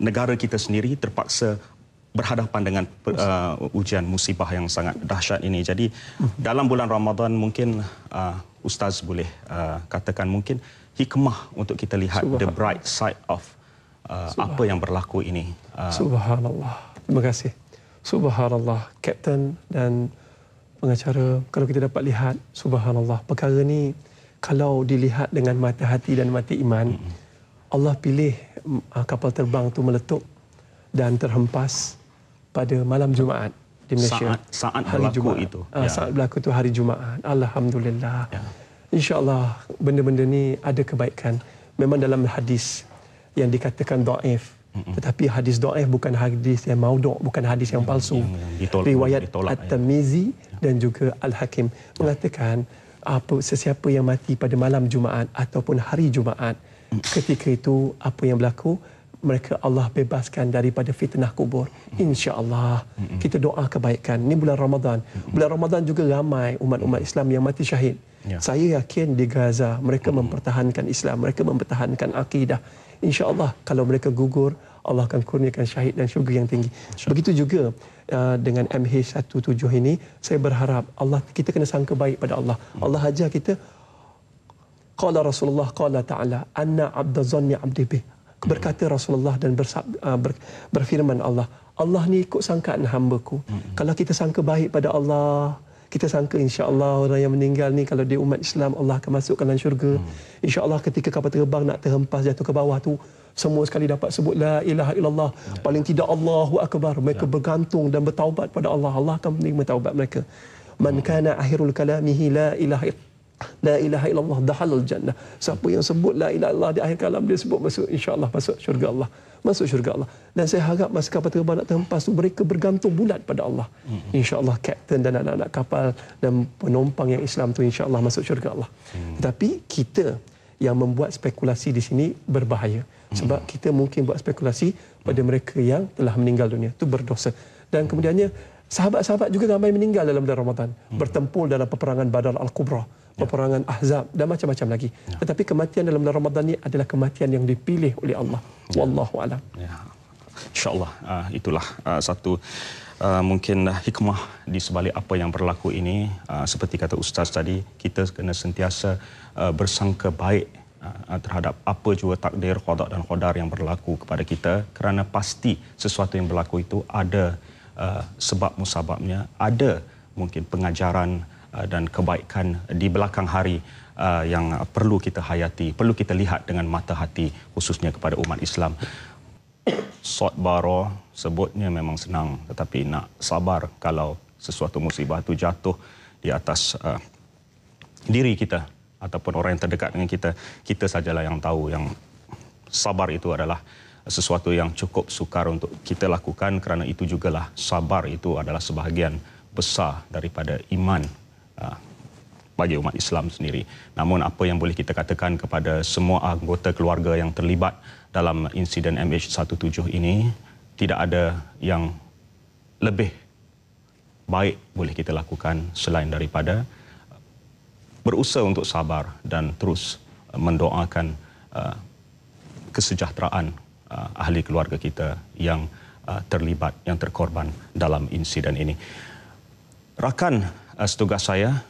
negara kita sendiri, terpaksa berhadapan dengan ujian musibah yang sangat dahsyat ini. Jadi dalam bulan Ramadan mungkin Ustaz boleh katakan mungkin hikmah untuk kita lihat the bright side of apa yang berlaku ini. Subhanallah. Terima kasih. Subhanallah. Kapten dan pengacara, kalau kita dapat lihat, subhanallah, perkara ni kalau dilihat dengan mata hati dan mata iman, Allah pilih kapal terbang tu meletup dan terhempas pada malam Jumaat di Malaysia. Saat hari berlaku Jumaat itu. Saat berlaku itu hari Jumaat. Alhamdulillah. Ya. InsyaAllah benda-benda ni ada kebaikan. Memang dalam hadis yang dikatakan dhaif, tetapi hadis dhaif bukan hadis yang maudhu', bukan hadis yang palsu. Riwayat At-Tirmizi dan juga Al-Hakim mengatakan sesiapa yang mati pada malam Jumaat ataupun hari Jumaat, ketika itu apa yang berlaku, mereka Allah bebaskan daripada fitnah kubur. InsyaAllah kita doa kebaikan. Ini bulan Ramadan. Bulan Ramadan juga ramai umat-umat Islam yang mati syahid. Ya. Saya yakin di Gaza mereka mempertahankan Islam, mereka mempertahankan akidah. InsyaAllah kalau mereka gugur, Allah akan kurniakan syahid dan syurga yang tinggi. Begitu juga dengan MH17 ini, saya berharap kita kena sangka baik pada Allah. Allah ajar kita, qala Rasulullah qala ta'ala anna abda zanni abdi bih. Berkata Rasulullah dan berfirman Allah ni ikut sangkaan hamba-Ku. Kalau kita sangka baik pada Allah, kita sangka insya-Allah orang yang meninggal ni kalau dia umat Islam, Allah akan masukkan dalam syurga. Insya-Allah ketika kapal terbang nak terhempas jatuh ke bawah tu, semua sekali dapat sebut la ilaha illallah, paling tidak Allahu akbar. Mereka bergantung dan bertaubat pada Allah. Allah akan menerima taubat mereka. Man kana akhirul kalamihi la ilaha illallah dakhalal jannah. Siapa yang sebut la ilaha illallah di akhir kalam dia sebut, masuk insya-Allah masuk syurga Allah. Masuk syurga Allah. Dan saya harap masa kapal terbang nak terhempas tu mereka bergantung bulat pada Allah. Insya-Allah kapten dan anak-anak kapal dan penumpang yang Islam tu insya-Allah masuk syurga Allah. Tetapi kita yang membuat spekulasi di sini berbahaya. Sebab kita mungkin buat spekulasi pada mereka yang telah meninggal dunia. Itu berdosa. Dan kemudiannya sahabat-sahabat juga ramai meninggal dalam bulan Ramadan. Bertempur dalam peperangan Badar Al-Kubra, peperangan Ahzab dan macam-macam lagi. Tetapi kematian dalam bulan Ramadan ini adalah kematian yang dipilih oleh Allah. Wallahu a'lam. InsyaAllah itulah satu mungkin hikmah di sebalik apa yang berlaku ini. Seperti kata Ustaz tadi, kita kena sentiasa bersangka baik terhadap apa juga takdir, qada dan qadar yang berlaku kepada kita, kerana pasti sesuatu yang berlaku itu ada sebab musababnya, ada mungkin pengajaran dan kebaikan di belakang hari yang perlu kita hayati, perlu kita lihat dengan mata hati, khususnya kepada umat Islam. Sotbaro sebutnya memang senang, tetapi nak sabar kalau sesuatu musibah itu jatuh di atas diri kita ataupun orang yang terdekat dengan kita, kita sajalah yang tahu yang sabar itu adalah sesuatu yang cukup sukar untuk kita lakukan, kerana itu jugalah sabar itu adalah sebahagian besar daripada iman bagi umat Islam sendiri. Namun apa yang boleh kita katakan kepada semua anggota keluarga yang terlibat dalam insiden MH17 ini, tidak ada yang lebih baik boleh kita lakukan selain daripada berusaha untuk sabar dan terus mendoakan kesejahteraan ahli keluarga kita yang terlibat, yang terkorban dalam insiden ini. Rakan setugas saya,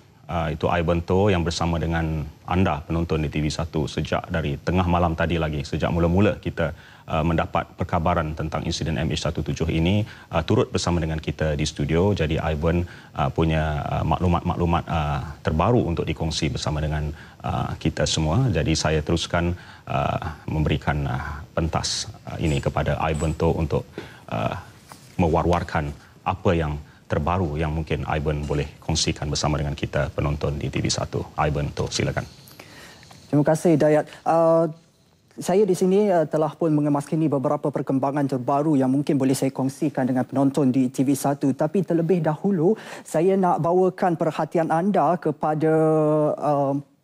itu Ivan To yang bersama dengan anda penonton di TV1 sejak dari tengah malam tadi lagi, sejak mula-mula kita mendapat perkabaran tentang insiden MH17 ini, turut bersama dengan kita di studio. Jadi Ivan punya maklumat-maklumat terbaru untuk dikongsi bersama dengan kita semua. Jadi saya teruskan memberikan pentas ini kepada Ivan To untuk mewar-warkan apa yang terbaru yang mungkin Ivan boleh kongsikan bersama dengan kita penonton di TV1. Ivan To, silakan. Terima kasih Dayat. Saya di sini telah pun mengemaskini beberapa perkembangan terbaru yang mungkin boleh saya kongsikan dengan penonton di TV1. Tapi terlebih dahulu, saya nak bawakan perhatian anda kepada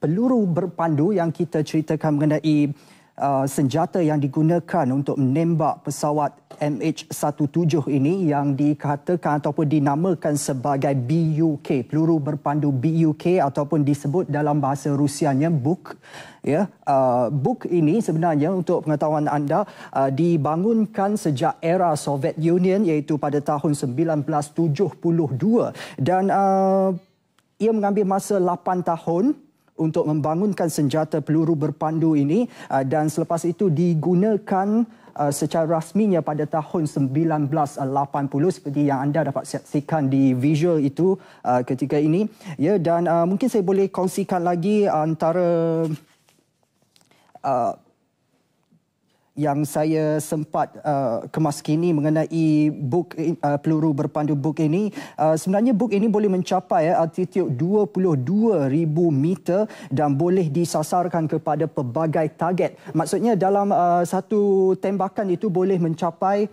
peluru berpandu yang kita ceritakan mengenai senjata yang digunakan untuk menembak pesawat MH17 ini yang dikatakan ataupun dinamakan sebagai BUK, peluru berpandu BUK, ataupun disebut dalam bahasa Rusianya Buk. Ya, Buk ini sebenarnya untuk pengetahuan anda dibangunkan sejak era Soviet Union, iaitu pada tahun 1972, dan ia mengambil masa 8 tahun untuk membangunkan senjata peluru berpandu ini, dan selepas itu digunakan secara rasminya pada tahun 1980 seperti yang anda dapat saksikan di visual itu ketika ini. Ya, dan mungkin saya boleh kongsikan lagi antara yang saya sempat kemaskini mengenai Buk, peluru berpandu Buk ini. Sebenarnya Buk ini boleh mencapai altitude 22,000 meter dan boleh disasarkan kepada pelbagai target. Maksudnya dalam satu tembakan itu boleh mencapai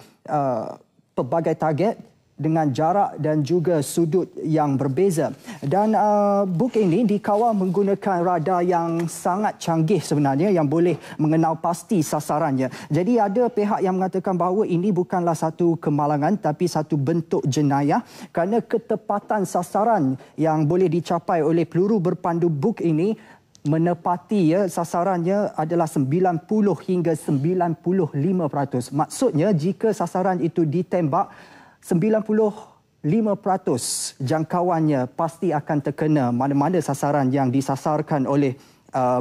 pelbagai target dengan jarak dan juga sudut yang berbeza. Dan Buk ini dikawal menggunakan radar yang sangat canggih sebenarnya, yang boleh mengenal pasti sasarannya. Jadi ada pihak yang mengatakan bahawa ini bukanlah satu kemalangan tapi satu bentuk jenayah, kerana ketepatan sasaran yang boleh dicapai oleh peluru berpandu Buk ini menepati, ya, sasarannya adalah 90 hingga 95%. Maksudnya jika sasaran itu ditembak, 95% jangkauannya pasti akan terkena mana-mana sasaran yang disasarkan oleh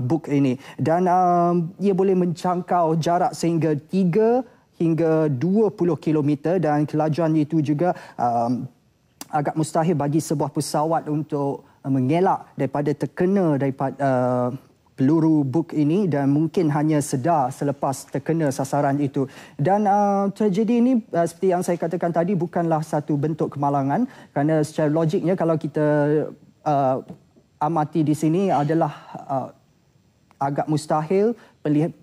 Buk ini. Dan ia boleh menjangkau jarak sehingga 3 hingga 20 km, dan kelajuan itu juga agak mustahil bagi sebuah pesawat untuk mengelak daripada terkena daripada peluru Buk ini, dan mungkin hanya sedar selepas terkena sasaran itu. Dan tragedi ini seperti yang saya katakan tadi bukanlah satu bentuk kemalangan, kerana secara logiknya kalau kita amati di sini adalah agak mustahil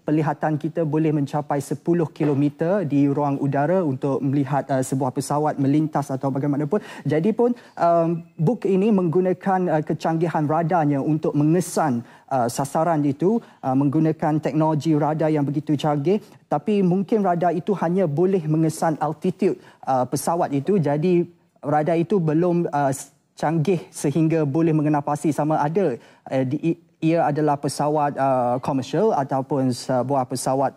penglihatan kita boleh mencapai 10 km di ruang udara untuk melihat sebuah pesawat melintas atau bagaimanapun. Jadi pun Buk ini menggunakan kecanggihan radarnya untuk mengesan sasaran itu menggunakan teknologi radar yang begitu canggih, tapi mungkin radar itu hanya boleh mengesan altitude pesawat itu. Jadi radar itu belum canggih sehingga boleh mengenal pasti sama ada ia adalah pesawat komersial ataupun sebuah pesawat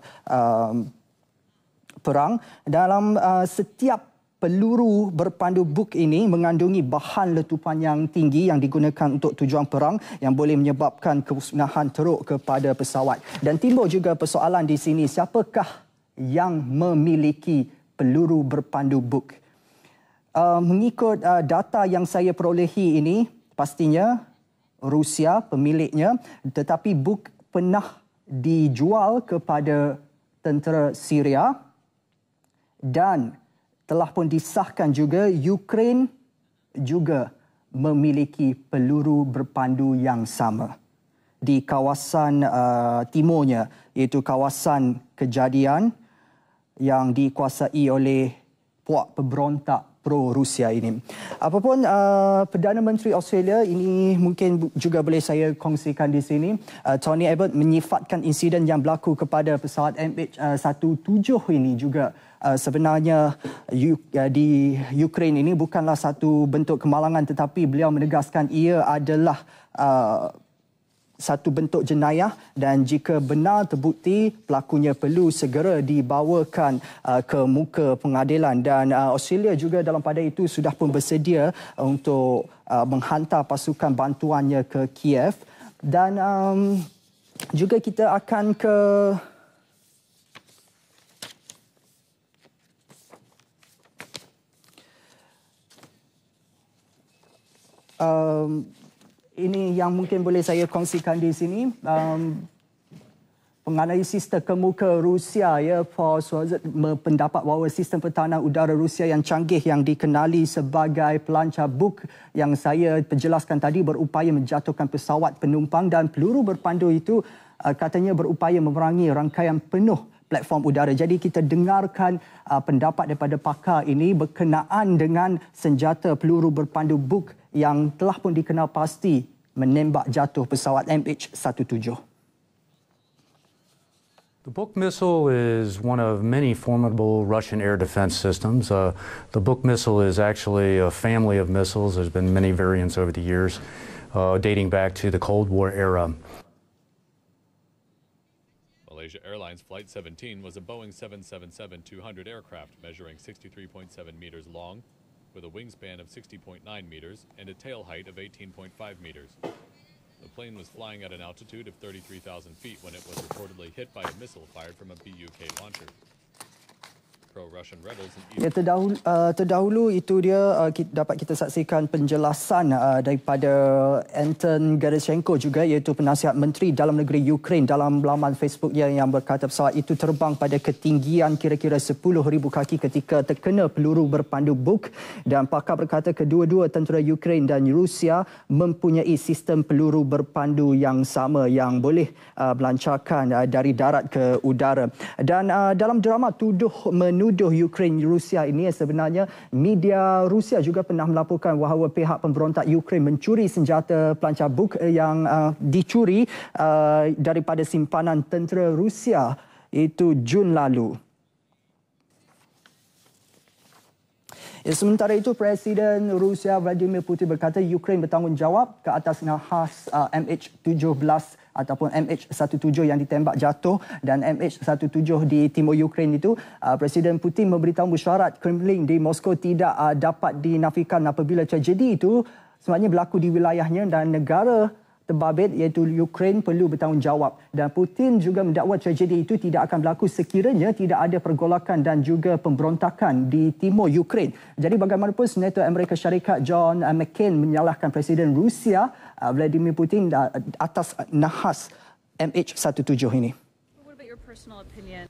perang. Dalam setiap peluru berpandu Buk ini mengandungi bahan letupan yang tinggi yang digunakan untuk tujuan perang yang boleh menyebabkan kemusnahan teruk kepada pesawat. Dan timbul juga persoalan di sini, siapakah yang memiliki peluru berpandu Buk? Mengikut data yang saya perolehi ini, pastinya Rusia pemiliknya, tetapi Buk pernah dijual kepada tentera Syria dan telah pun disahkan juga Ukraine juga memiliki peluru berpandu yang sama di kawasan timurnya, iaitu kawasan kejadian. yang dikuasai oleh puak pemberontak pro-Rusia ini. Apapun, Perdana Menteri Australia ini mungkin juga boleh saya kongsikan di sini. Tony Abbott menyifatkan insiden yang berlaku kepada pesawat MH17 ini juga sebenarnya di Ukraine ini bukanlah satu bentuk kemalangan, tetapi beliau menegaskan ia adalah satu bentuk jenayah dan jika benar terbukti pelakunya perlu segera dibawakan ke muka pengadilan. Dan Australia juga dalam pada itu sudah pun bersedia untuk menghantar pasukan bantuannya ke Kiev. Dan juga kita akan ke ini yang mungkin boleh saya kongsikan di sini. Penganalisis terkemuka Rusia, Paul Swazet, berpendapat bahawa sistem pertahanan udara Rusia yang canggih yang dikenali sebagai pelancar Buk yang saya perjelaskan tadi berupaya menjatuhkan pesawat penumpang dan peluru berpandu itu katanya berupaya memerangi rangkaian penuh platform udara. Jadi kita dengarkan pendapat daripada pakar ini berkenaan dengan senjata peluru berpandu Buk yang telah pun dikenal pasti menembak jatuh pesawat MH17. The Buk missile is one of many formidable Russian air defense systems. The Buk missile is actually a family of missiles. There's been many variants over the years, dating back to the Cold War era. Malaysia Airlines Flight 17 was a Boeing 777-200 aircraft measuring 63.7 meters long, with a wingspan of 60.9 meters and a tail height of 18.5 meters. The plane was flying at an altitude of 33,000 feet when it was reportedly hit by a missile fired from a BUK launcher. Pro-Russian rebels in terdahulu itu dia dapat kita saksikan penjelasan daripada Anton Gerashenko juga, iaitu penasihat Menteri Dalam Negeri Ukraine, dalam laman Facebooknya yang berkata pesawat itu terbang pada ketinggian kira-kira 10,000 kaki ketika terkena peluru berpandu Buk, dan pakar berkata kedua-dua tentera Ukraine dan Rusia mempunyai sistem peluru berpandu yang sama yang boleh melancarkan dari darat ke udara. Dan dalam drama menuduh Ukraine Rusia ini, sebenarnya media Rusia juga pernah melaporkan bahawa pihak pemberontak Ukraine mencuri senjata pelancar Buk yang dicuri daripada simpanan tentera Rusia itu Jun lalu. Sementara itu, Presiden Rusia Vladimir Putin berkata Ukraine bertanggungjawab ke atas nahas MH17 ataupun MH17 yang ditembak jatuh, dan MH17 di timur Ukraine itu, Presiden Putin memberitahu mesyuarat Kremlin di Moskow tidak dapat dinafikan apabila tragedi itu sebenarnya berlaku di wilayahnya dan negara terbabit iaitu Ukraine perlu bertanggungjawab. Dan Putin juga mendakwa tragedi itu tidak akan berlaku sekiranya tidak ada pergolakan dan juga pemberontakan di timur Ukraine. Jadi bagaimanapun, Senator Amerika Syarikat John McCain menyalahkan Presiden Rusia Vladimir Putin atas nahas MH17 ini. What about your personal opinion?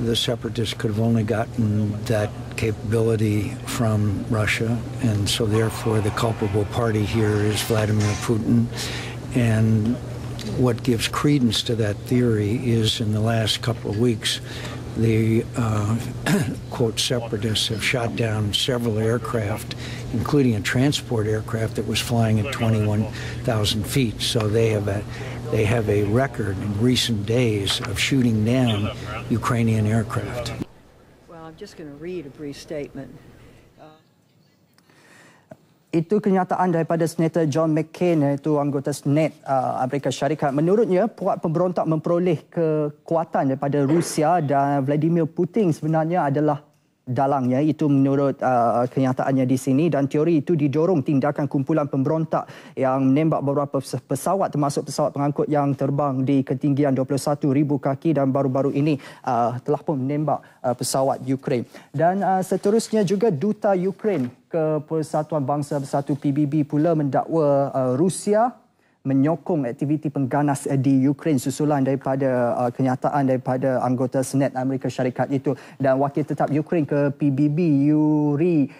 The separatists could have only gotten that capability from Russia, and so therefore the culpable party here is Vladimir Putin. And what gives credence to that theory is in the last couple of weeks, the quote separatists have shot down several aircraft, including a transport aircraft that was flying at 21,000 feet. So they have a record in recent days of shooting down Ukrainian aircraft. Well, I'm just going to read a brief statement. Itu kenyataan daripada Senator John McCain, iaitu anggota Senat Amerika Syarikat. Menurutnya, puak pemberontak memperoleh kekuatan daripada Rusia dan Vladimir Putin sebenarnya adalah dalangnya. Itu menurut kenyataannya di sini, dan teori itu didorong tindakan kumpulan pemberontak yang menembak beberapa pesawat termasuk pesawat pengangkut yang terbang di ketinggian 21,000 kaki dan baru-baru ini telah pun menembak pesawat Ukraine. Dan seterusnya juga Duta Ukraine ke Persatuan Bangsa Bersatu PBB pula mendakwa Rusia menyokong aktiviti pengganas di Ukraine susulan daripada kenyataan daripada anggota Senat Amerika Syarikat itu. Dan wakil tetap Ukraine ke PBB Yuri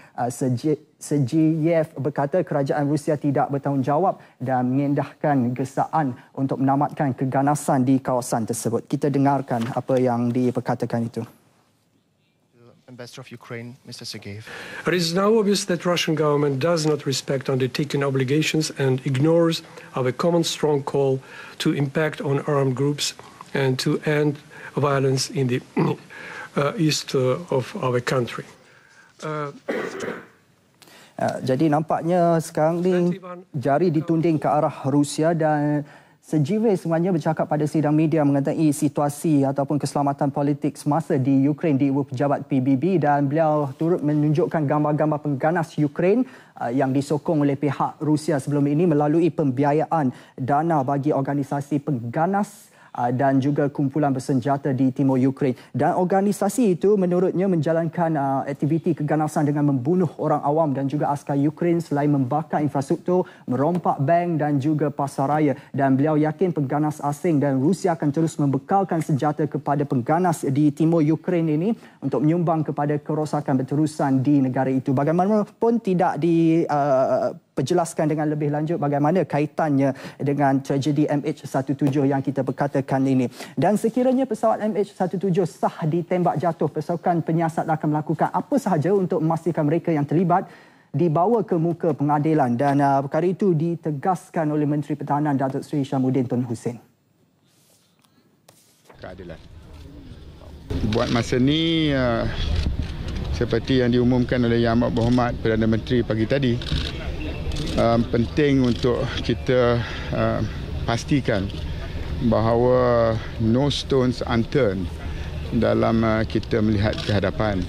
Sergeyev berkata kerajaan Rusia tidak bertanggungjawab dan mengendahkan gesaan untuk menamatkan keganasan di kawasan tersebut. Kita dengarkan apa yang diperkatakan itu. Ambassador of Ukraine, Mr. Sergeyev. It is now obvious that Russian government does not respect undertaken obligations and ignores our common strong call to impact on armed groups and to end violence in the east of our country. Jadi nampaknya sekarang ni jari ditunding ke arah Rusia dan Sergeyev sebenarnya bercakap pada sidang media mengenai situasi ataupun keselamatan politik semasa di Ukraine di pejabat PBB dan beliau turut menunjukkan gambar-gambar pengganas Ukraine yang disokong oleh pihak Rusia sebelum ini melalui pembiayaan dana bagi organisasi pengganas dan juga kumpulan bersenjata di timur Ukraine. Dan organisasi itu menurutnya menjalankan aktiviti keganasan dengan membunuh orang awam dan juga askar Ukraine selain membakar infrastruktur, merompak bank dan juga pasaraya. Dan beliau yakin pengganas asing dan Rusia akan terus membekalkan senjata kepada pengganas di timur Ukraine ini untuk menyumbang kepada kerosakan berterusan di negara itu. Bagaimanapun tidak diperjelaskan dengan lebih lanjut bagaimana kaitannya dengan tragedi MH17 yang kita berkatakan ini. Dan sekiranya pesawat MH17 sah ditembak jatuh, pasukan penyiasat akan melakukan apa sahaja untuk memastikan mereka yang terlibat dibawa ke muka pengadilan. Dan perkara itu ditegaskan oleh Menteri Pertahanan Datuk Seri Syamuddin Tun Hussein. Keadilan. Buat masa ni seperti yang diumumkan oleh Yang Amat Berhormat Perdana Menteri pagi tadi, penting untuk kita pastikan bahawa no stones unturned dalam kita melihat ke hadapan,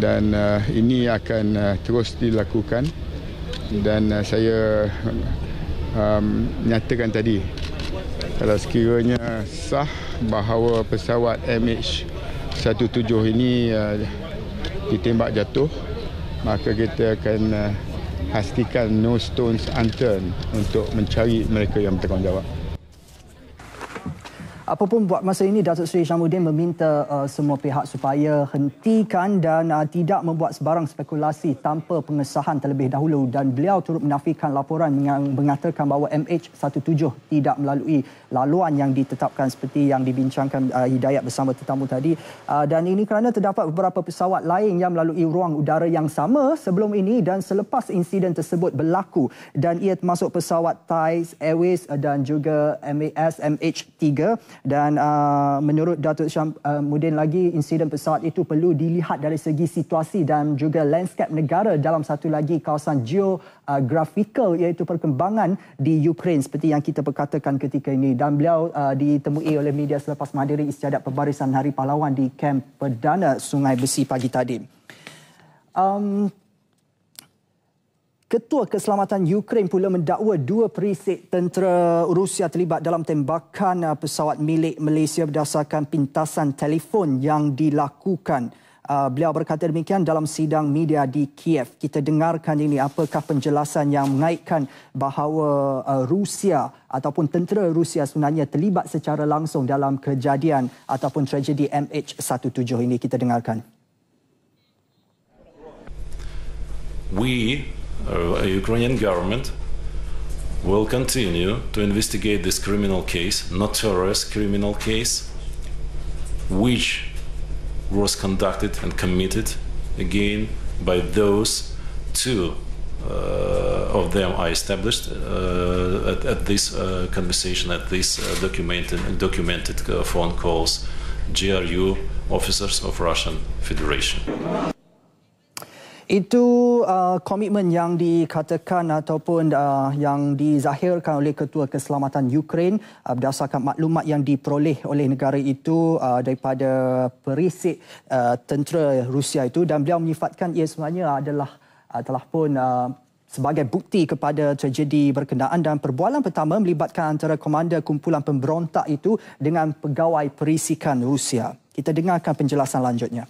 dan ini akan terus dilakukan. Dan saya nyatakan tadi, kalau sekiranya sah bahawa pesawat MH17 ini ditembak jatuh, maka kita akan pastikan no stones unturned untuk mencari mereka yang bertanggungjawab. Apapun buat masa ini, Datuk Seri Syamuddin meminta semua pihak supaya hentikan dan tidak membuat sebarang spekulasi tanpa pengesahan terlebih dahulu. Dan beliau turut menafikan laporan yang mengatakan bahawa MH17 tidak melalui laluan yang ditetapkan seperti yang dibincangkan Hidayat bersama tetamu tadi. Dan ini kerana terdapat beberapa pesawat lain yang melalui ruang udara yang sama sebelum ini dan selepas insiden tersebut berlaku. Dan ia termasuk pesawat Thai Airways dan juga MAS MH3. Dan menurut Datuk Syamuddin lagi, insiden pesawat itu perlu dilihat dari segi situasi dan juga landscape negara dalam satu lagi kawasan geografikal, iaitu perkembangan di Ukraine seperti yang kita perkatakan ketika ini. Dan beliau ditemui oleh media selepas menghadiri istiadat pembarisan Hari Pahlawan di Kamp Perdana Sungai Besi pagi tadi. Ketua Keselamatan Ukraine pula mendakwa 2 perisik tentera Rusia terlibat dalam tembakan pesawat milik Malaysia berdasarkan pintasan telefon yang dilakukan. Beliau berkata demikian dalam sidang media di Kiev. Kita dengarkan ini, apakah penjelasan yang mengaitkan bahawa Rusia ataupun tentera Rusia sebenarnya terlibat secara langsung dalam kejadian ataupun tragedi MH17 ini. Kita dengarkan. Ukrainian government will continue to investigate this criminal case, notorious criminal case, which was conducted and committed again by those 2 of them I established at this conversation, at this documented phone calls, GRU officers of Russian Federation. Itu komitmen yang dikatakan ataupun yang dizahirkan oleh Ketua Keselamatan Ukraine berdasarkan maklumat yang diperoleh oleh negara itu daripada perisik tentera Rusia itu, dan beliau menyifatkan ia sebenarnya telah pun sebagai bukti kepada tragedi berkenaan. Dan perbualan pertama melibatkan antara komander kumpulan pemberontak itu dengan pegawai perisikan Rusia. Kita dengarkan penjelasan lanjutnya.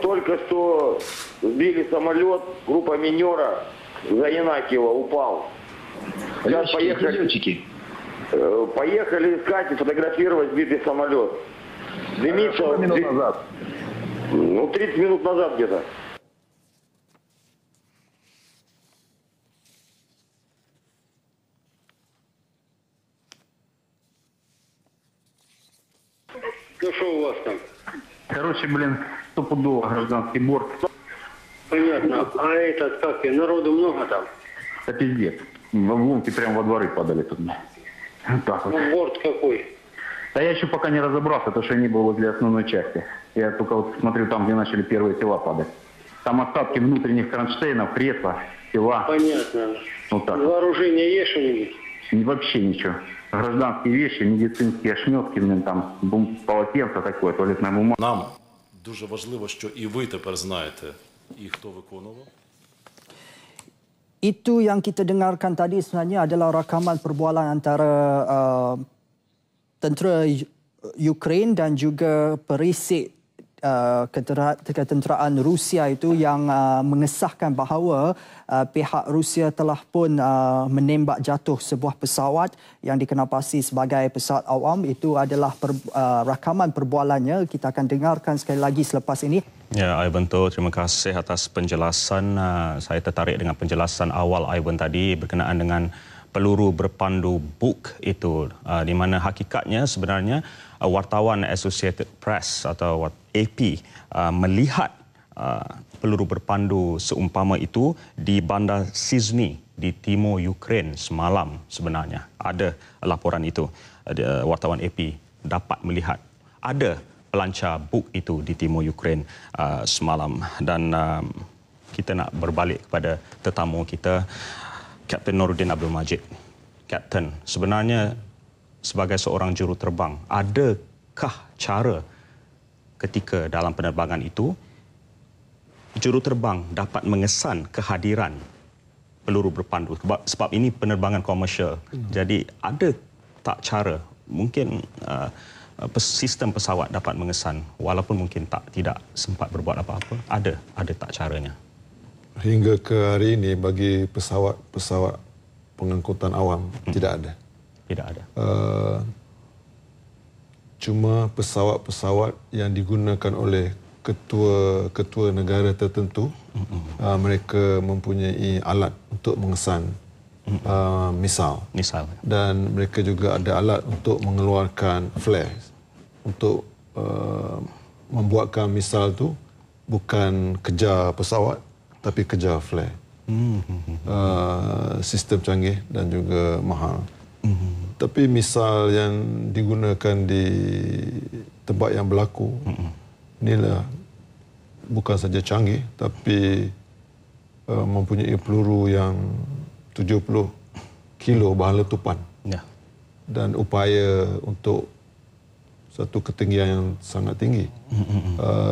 Только что сбили самолет, группа минера за Янакиево упал. Сейчас поехали искать и фотографировать сбитый самолет. Дымится. Сколько минут назад? 30 минут назад где-то. Ну что у вас там? Короче, блин, стопудово гражданский борт. Понятно. А этот, как, народу много там? Это пиздец. В обломки прямо во дворы падали тут. Вот так вот. Борт какой? Да я еще пока не разобрался, потому что я не был возле основной части. Я только вот смотрю там, где начали первые тела падать. Там остатки внутренних кронштейнов, кресла, тела. Понятно. Вот так. Вооружение есть что-нибудь? Вообще ничего. Гражданские вещи, медицинские ошметки, там, полотенце такое, туалетная бумага. Нам дуже важливо, що і ви тепер знаєте, і хто виконував. Itu yang kita dengarkan tadi sebenarnya adalah rakaman perbualan antara tentera Ukraine dan juga perisik ketenteraan Rusia itu yang mengesahkan bahawa pihak Rusia telah pun menembak jatuh sebuah pesawat yang dikenapasi sebagai pesawat awam. Itu adalah rakaman perbualannya. Kita akan dengarkan sekali lagi selepas ini. Ya, Ivan, terima kasih atas penjelasan. Saya tertarik dengan penjelasan awal Ivan tadi berkenaan dengan peluru berpandu Buk itu, di mana hakikatnya sebenarnya wartawan Associated Press atau AP melihat peluru berpandu seumpama itu di bandar Sizny di timur Ukraine semalam sebenarnya. Ada laporan itu, wartawan AP dapat melihat ada pelancar Buk itu di timur Ukraine semalam. Dan kita nak berbalik kepada tetamu kita, Kapten Noruddin Abdul Majid. Kapten, sebenarnya sebagai seorang juruterbang, adakah cara ketika dalam penerbangan itu juruterbang dapat mengesan kehadiran peluru berpandu? Sebab ini penerbangan komersial. Jadi ada tak cara, mungkin sistem pesawat dapat mengesan walaupun mungkin tidak sempat berbuat apa-apa? Ada tak caranya? Hingga ke hari ini bagi pesawat pengangkutan awam tidak ada. Tidak ada. Cuma pesawat-pesawat yang digunakan oleh ketua negara tertentu, mereka mempunyai alat untuk mengesan misal. Dan mereka juga ada alat untuk mengeluarkan flares untuk membuatkan misal tu bukan kejar pesawat tapi kejar flare. Sistem canggih dan juga mahal. Tapi misal yang digunakan di tempat yang berlaku, inilah bukan saja canggih tapi mempunyai peluru yang 70 kilo bahan letupan. Dan upaya untuk satu ketinggian yang sangat tinggi,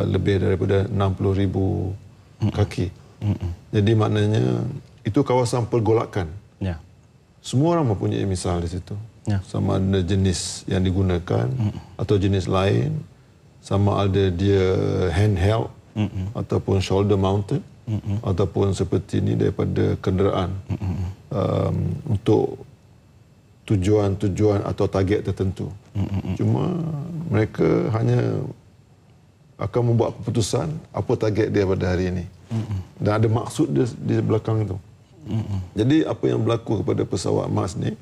lebih daripada 60,000 kaki. Jadi maknanya itu kawasan pergolakan. Semua orang mempunyai misal di situ. Sama ada jenis yang digunakan atau jenis lain, sama ada dia handheld ataupun shoulder mounted, ataupun seperti ini daripada kenderaan untuk tujuan-tujuan atau target tertentu. Cuma mereka hanya akan membuat keputusan apa target dia pada hari ini. Dan ada maksud dia di belakang itu. Jadi apa yang berlaku kepada pesawat Mars ni,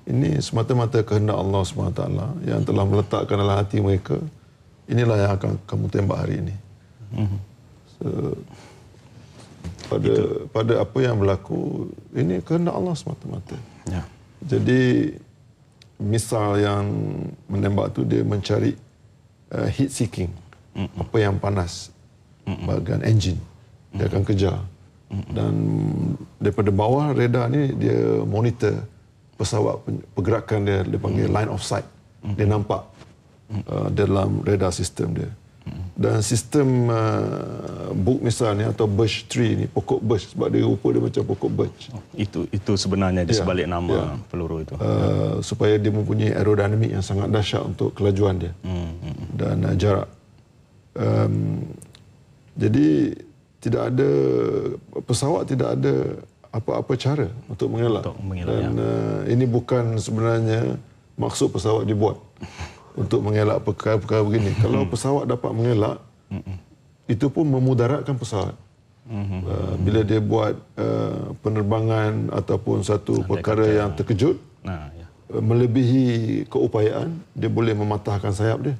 ini semata-mata kehendak Allah SWT yang telah meletakkan dalam hati mereka. Inilah yang akan kamu tembak hari ini. Pada apa yang berlaku, ini kehendak Allah semata-mata. Jadi misal yang menembak tu dia mencari heat seeking, apa yang panas bahagian engine dia akan kejar. Dan daripada bawah radar ni dia monitor pesawat, pergerakan dia panggil line of sight. Dia nampak dalam radar sistem dia. Dan sistem Buk misalnya atau birch tree ni, pokok birch, sebab dia rupa dia macam pokok birch. Itu sebenarnya di sebalik nama peluru itu. Supaya dia mempunyai aerodinamik yang sangat dahsyat untuk kelajuan dia dan jarak. Jadi tidak ada pesawat, tidak ada apa-apa cara untuk mengelak. Dan ini bukan sebenarnya maksud pesawat dibuat untuk mengelak perkara-perkara begini. Kalau pesawat dapat mengelak, itu pun memudaratkan pesawat. Bila dia buat penerbangan ataupun satu perkara yang terkejut, melebihi keupayaan, dia boleh mematahkan sayap dia.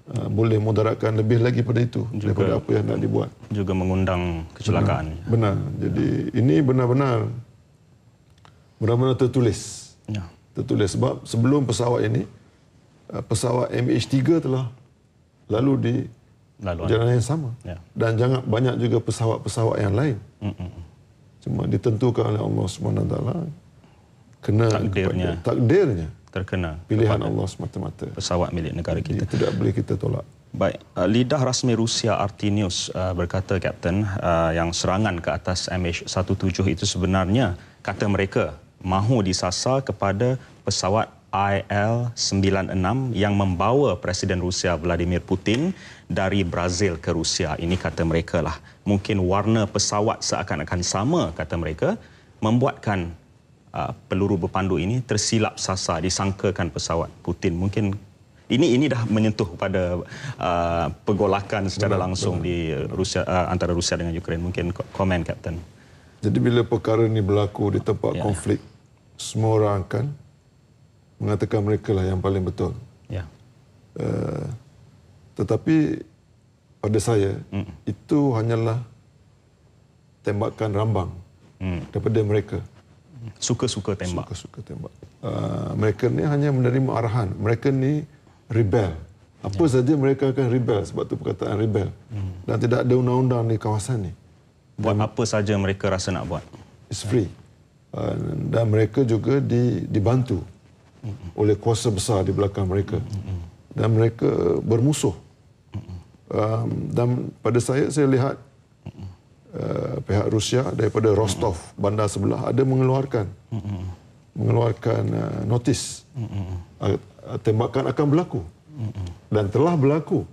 boleh mudaratkan lebih lagi pada itu daripada apa yang nak dibuat. Juga mengundang kecelakaan. Benar. Jadi ini benar-benar tertulis. Ya. Tertulis sebab sebelum pesawat ini, pesawat MH3 telah lalu di perjalanan yang sama. Ya. Dan jangan banyak juga pesawat-pesawat yang lain. Cuma ditentukan oleh Allah SWT kena takdirnya terkena pilihan Allah semata-mata. Pesawat milik negara kita. Itu tidak boleh kita tolak. Baik, lidah rasmi Rusia RT News berkata, Kapten, yang serangan ke atas MH17 itu sebenarnya, kata mereka, mahu disasar kepada pesawat IL-96 yang membawa Presiden Rusia Vladimir Putin dari Brazil ke Rusia. Ini kata mereka lah. Mungkin warna pesawat seakan-akan sama, kata mereka, membuatkan peluru berpandu ini tersilap sasar, disangkakan pesawat Putin. Mungkin ini dah menyentuh pada pergolakan secara langsung di Rusia, antara Rusia dengan Ukraine. Mungkin komen, Kapten. Jadi bila perkara ini berlaku di tempat konflik, semua orang akan mengatakan mereka lah yang paling betul. Ya. Tetapi pada saya, itu hanyalah tembakan rambang daripada mereka. Suka-suka tembak. Suka-suka tembak. Mereka ni hanya menerima arahan. Mereka ni rebel. Apa saja mereka akan rebel, sebab tu perkataan rebel. Dan tidak ada undang-undang di kawasan ni. Buat apa saja mereka rasa nak buat. It's free. Dan mereka juga dibantu oleh kuasa besar di belakang mereka. Dan mereka bermusuh. Dan pada saya lihat pihak Rusia daripada Rostov, bandar sebelah, ada mengeluarkan notis tembakan akan berlaku. Dan telah berlaku.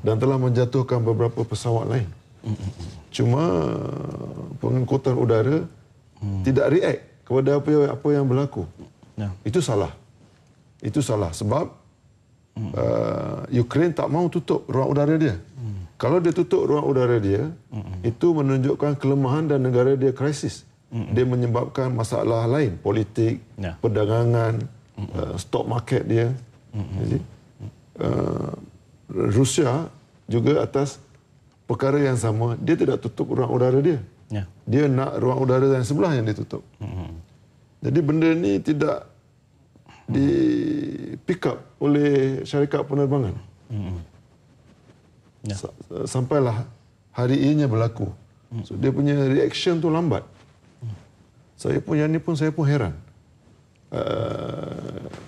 Dan telah menjatuhkan beberapa pesawat lain. Cuma pengangkutan udara tidak react kepada apa yang berlaku. Itu salah. Itu salah sebab Ukraine tak mau tutup ruang udara dia. Kalau dia tutup ruang udara dia, itu menunjukkan kelemahan dan negara dia krisis. Dia menyebabkan masalah lain, politik, perdagangan, stok market dia. Jadi, Rusia juga atas perkara yang sama, dia tidak tutup ruang udara dia. Dia nak ruang udara yang sebelah yang ditutup. Jadi benda ni tidak di pick up oleh syarikat penerbangan. Sampailah hari ini berlaku. So, dia punya reaction tu lambat. Saya pun heran.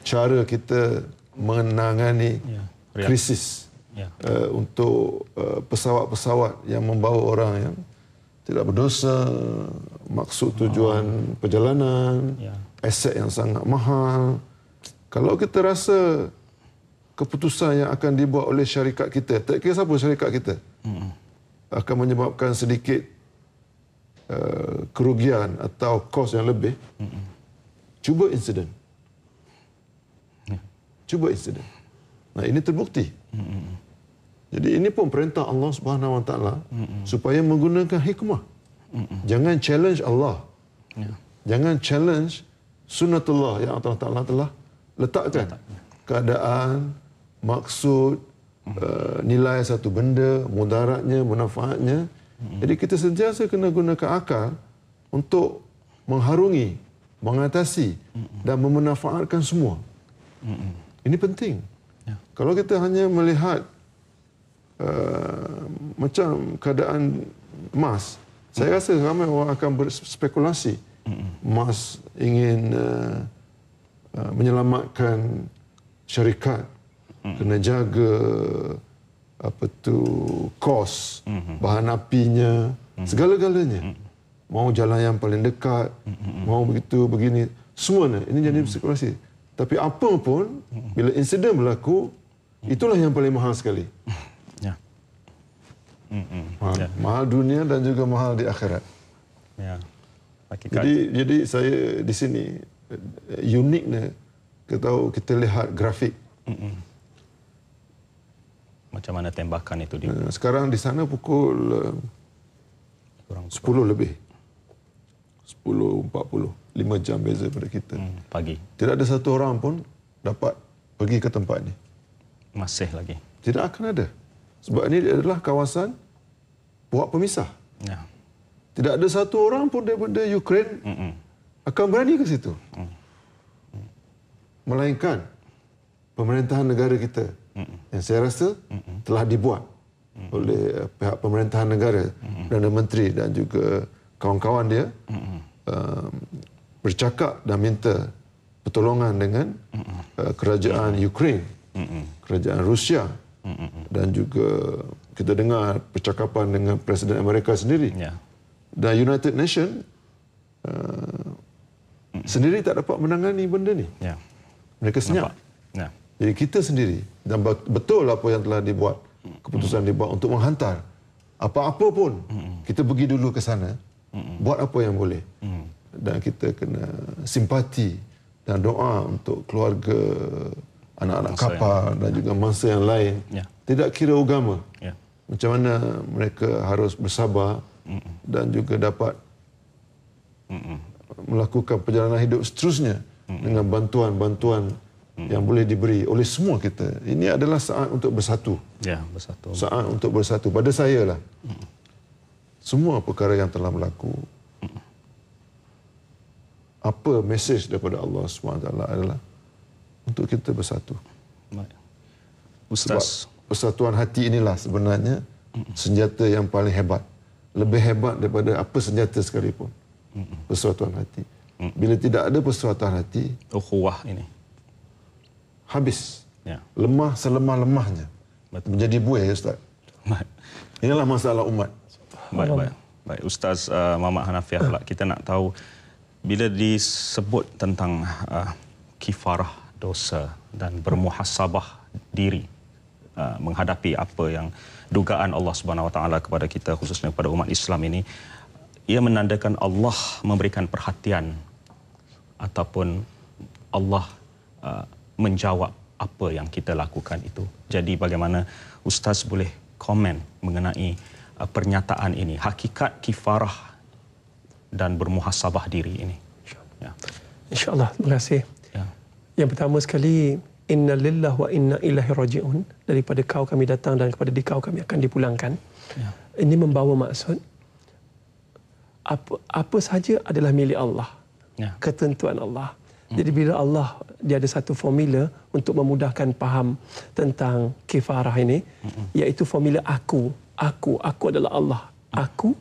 Cara kita menangani krisis untuk pesawat-pesawat yang membawa orang yang tidak berdosa, maksud tujuan perjalanan, aset yang sangat mahal. Kalau kita rasa keputusan yang akan dibuat oleh syarikat kita, tak kira siapa syarikat kita, akan menyebabkan sedikit kerugian atau kos yang lebih, cuba insiden. Cuba insiden. Nah, ini terbukti. Jadi ini pun perintah Allah Subhanahu Wa Taala supaya menggunakan hikmah. Jangan challenge Allah. Jangan challenge sunnatullah yang Allah Taala telah letakkan. Keadaan, maksud, nilai satu benda, mudaratnya, manfaatnya. Jadi kita sentiasa kena gunakan akal untuk mengharungi, mengatasi dan memanfaatkan semua. Ini penting. Kalau kita hanya melihat macam keadaan emas, saya rasa ramai orang akan berspekulasi. Emas ingin menyelamatkan syarikat, kena jaga kos, bahan apinya, segala-galanya. Mau jalan yang paling dekat, mau begitu, begini, semuanya. Ini jadi spekulasi. Tapi apa pun, bila insiden berlaku, itulah yang paling mahal sekali. Mahal dunia dan juga mahal di akhirat. Jadi saya di sini uniknya kita lihat grafik. Macam mana tembakan itu sekarang di sana pukul 10 lebih. 10.40. 5 jam beza pada kita. Pagi. Tidak ada satu orang pun dapat pergi ke tempat ini. Masih lagi. Tidak akan ada. Sebab ini adalah kawasan puak pemisah. Ya. Tidak ada satu orang pun daripada Ukraine akan berani ke situ. Melainkan pemerintahan negara kita yang saya rasa telah dibuat oleh pihak pemerintahan negara, Perdana Menteri dan juga kawan-kawan dia bercakap dan minta pertolongan dengan kerajaan Ukraine, kerajaan Rusia, dan juga kita dengar percakapan dengan Presiden Amerika sendiri. Dan United Nations sendiri tak dapat menangani benda ni. Mereka senyap. Jadi kita sendiri, dan betul apa yang telah dibuat, keputusan dibuat untuk menghantar apa-apa pun, kita pergi dulu ke sana, buat apa yang boleh. Dan kita kena simpati dan doa untuk keluarga, anak-anak kapal dan juga mangsa yang lain. Tidak kira agama. Macam mana mereka harus bersabar dan juga dapat melakukan perjalanan hidup seterusnya dengan bantuan-bantuan yang boleh diberi oleh semua kita. Ini adalah saat untuk bersatu. Bersatu. Saat untuk bersatu. Pada saya lah, semua perkara yang telah berlaku, apa mesej daripada Allah SWT adalah untuk kita bersatu. Ustaz. Sebab persatuan hati inilah sebenarnya senjata yang paling hebat. Lebih hebat daripada apa senjata sekalipun. Persatuan hati. Bila tidak ada persatuan hati, ukhuwah ini habis. Lemah selemah-lemahnya. Menjadi buih, Ustaz. Inilah masalah umat. Baik. Ustaz Muhammad Hanafiah pula, kita nak tahu bila disebut tentang kifarah dosa dan bermuhasabah diri menghadapi apa yang dugaan Allah Subhanahu Wa Taala kepada kita, khususnya kepada umat Islam ini, ia menandakan Allah memberikan perhatian ataupun Allah menjawab apa yang kita lakukan itu. Jadi bagaimana Ustaz boleh komen mengenai pernyataan ini, hakikat kifarah dan bermuhasabah diri ini? InsyaAllah. Terima kasih. Yang pertama sekali, inna lillah wa inna ilaihi raji'un. Daripada kau kami datang dan kepada kau kami akan dipulangkan. Ini membawa maksud apa sahaja adalah milik Allah. Ketentuan Allah. Jadi bila Allah, dia ada satu formula untuk memudahkan faham tentang kifarah ini, iaitu formula aku. Aku adalah Allah. Aku.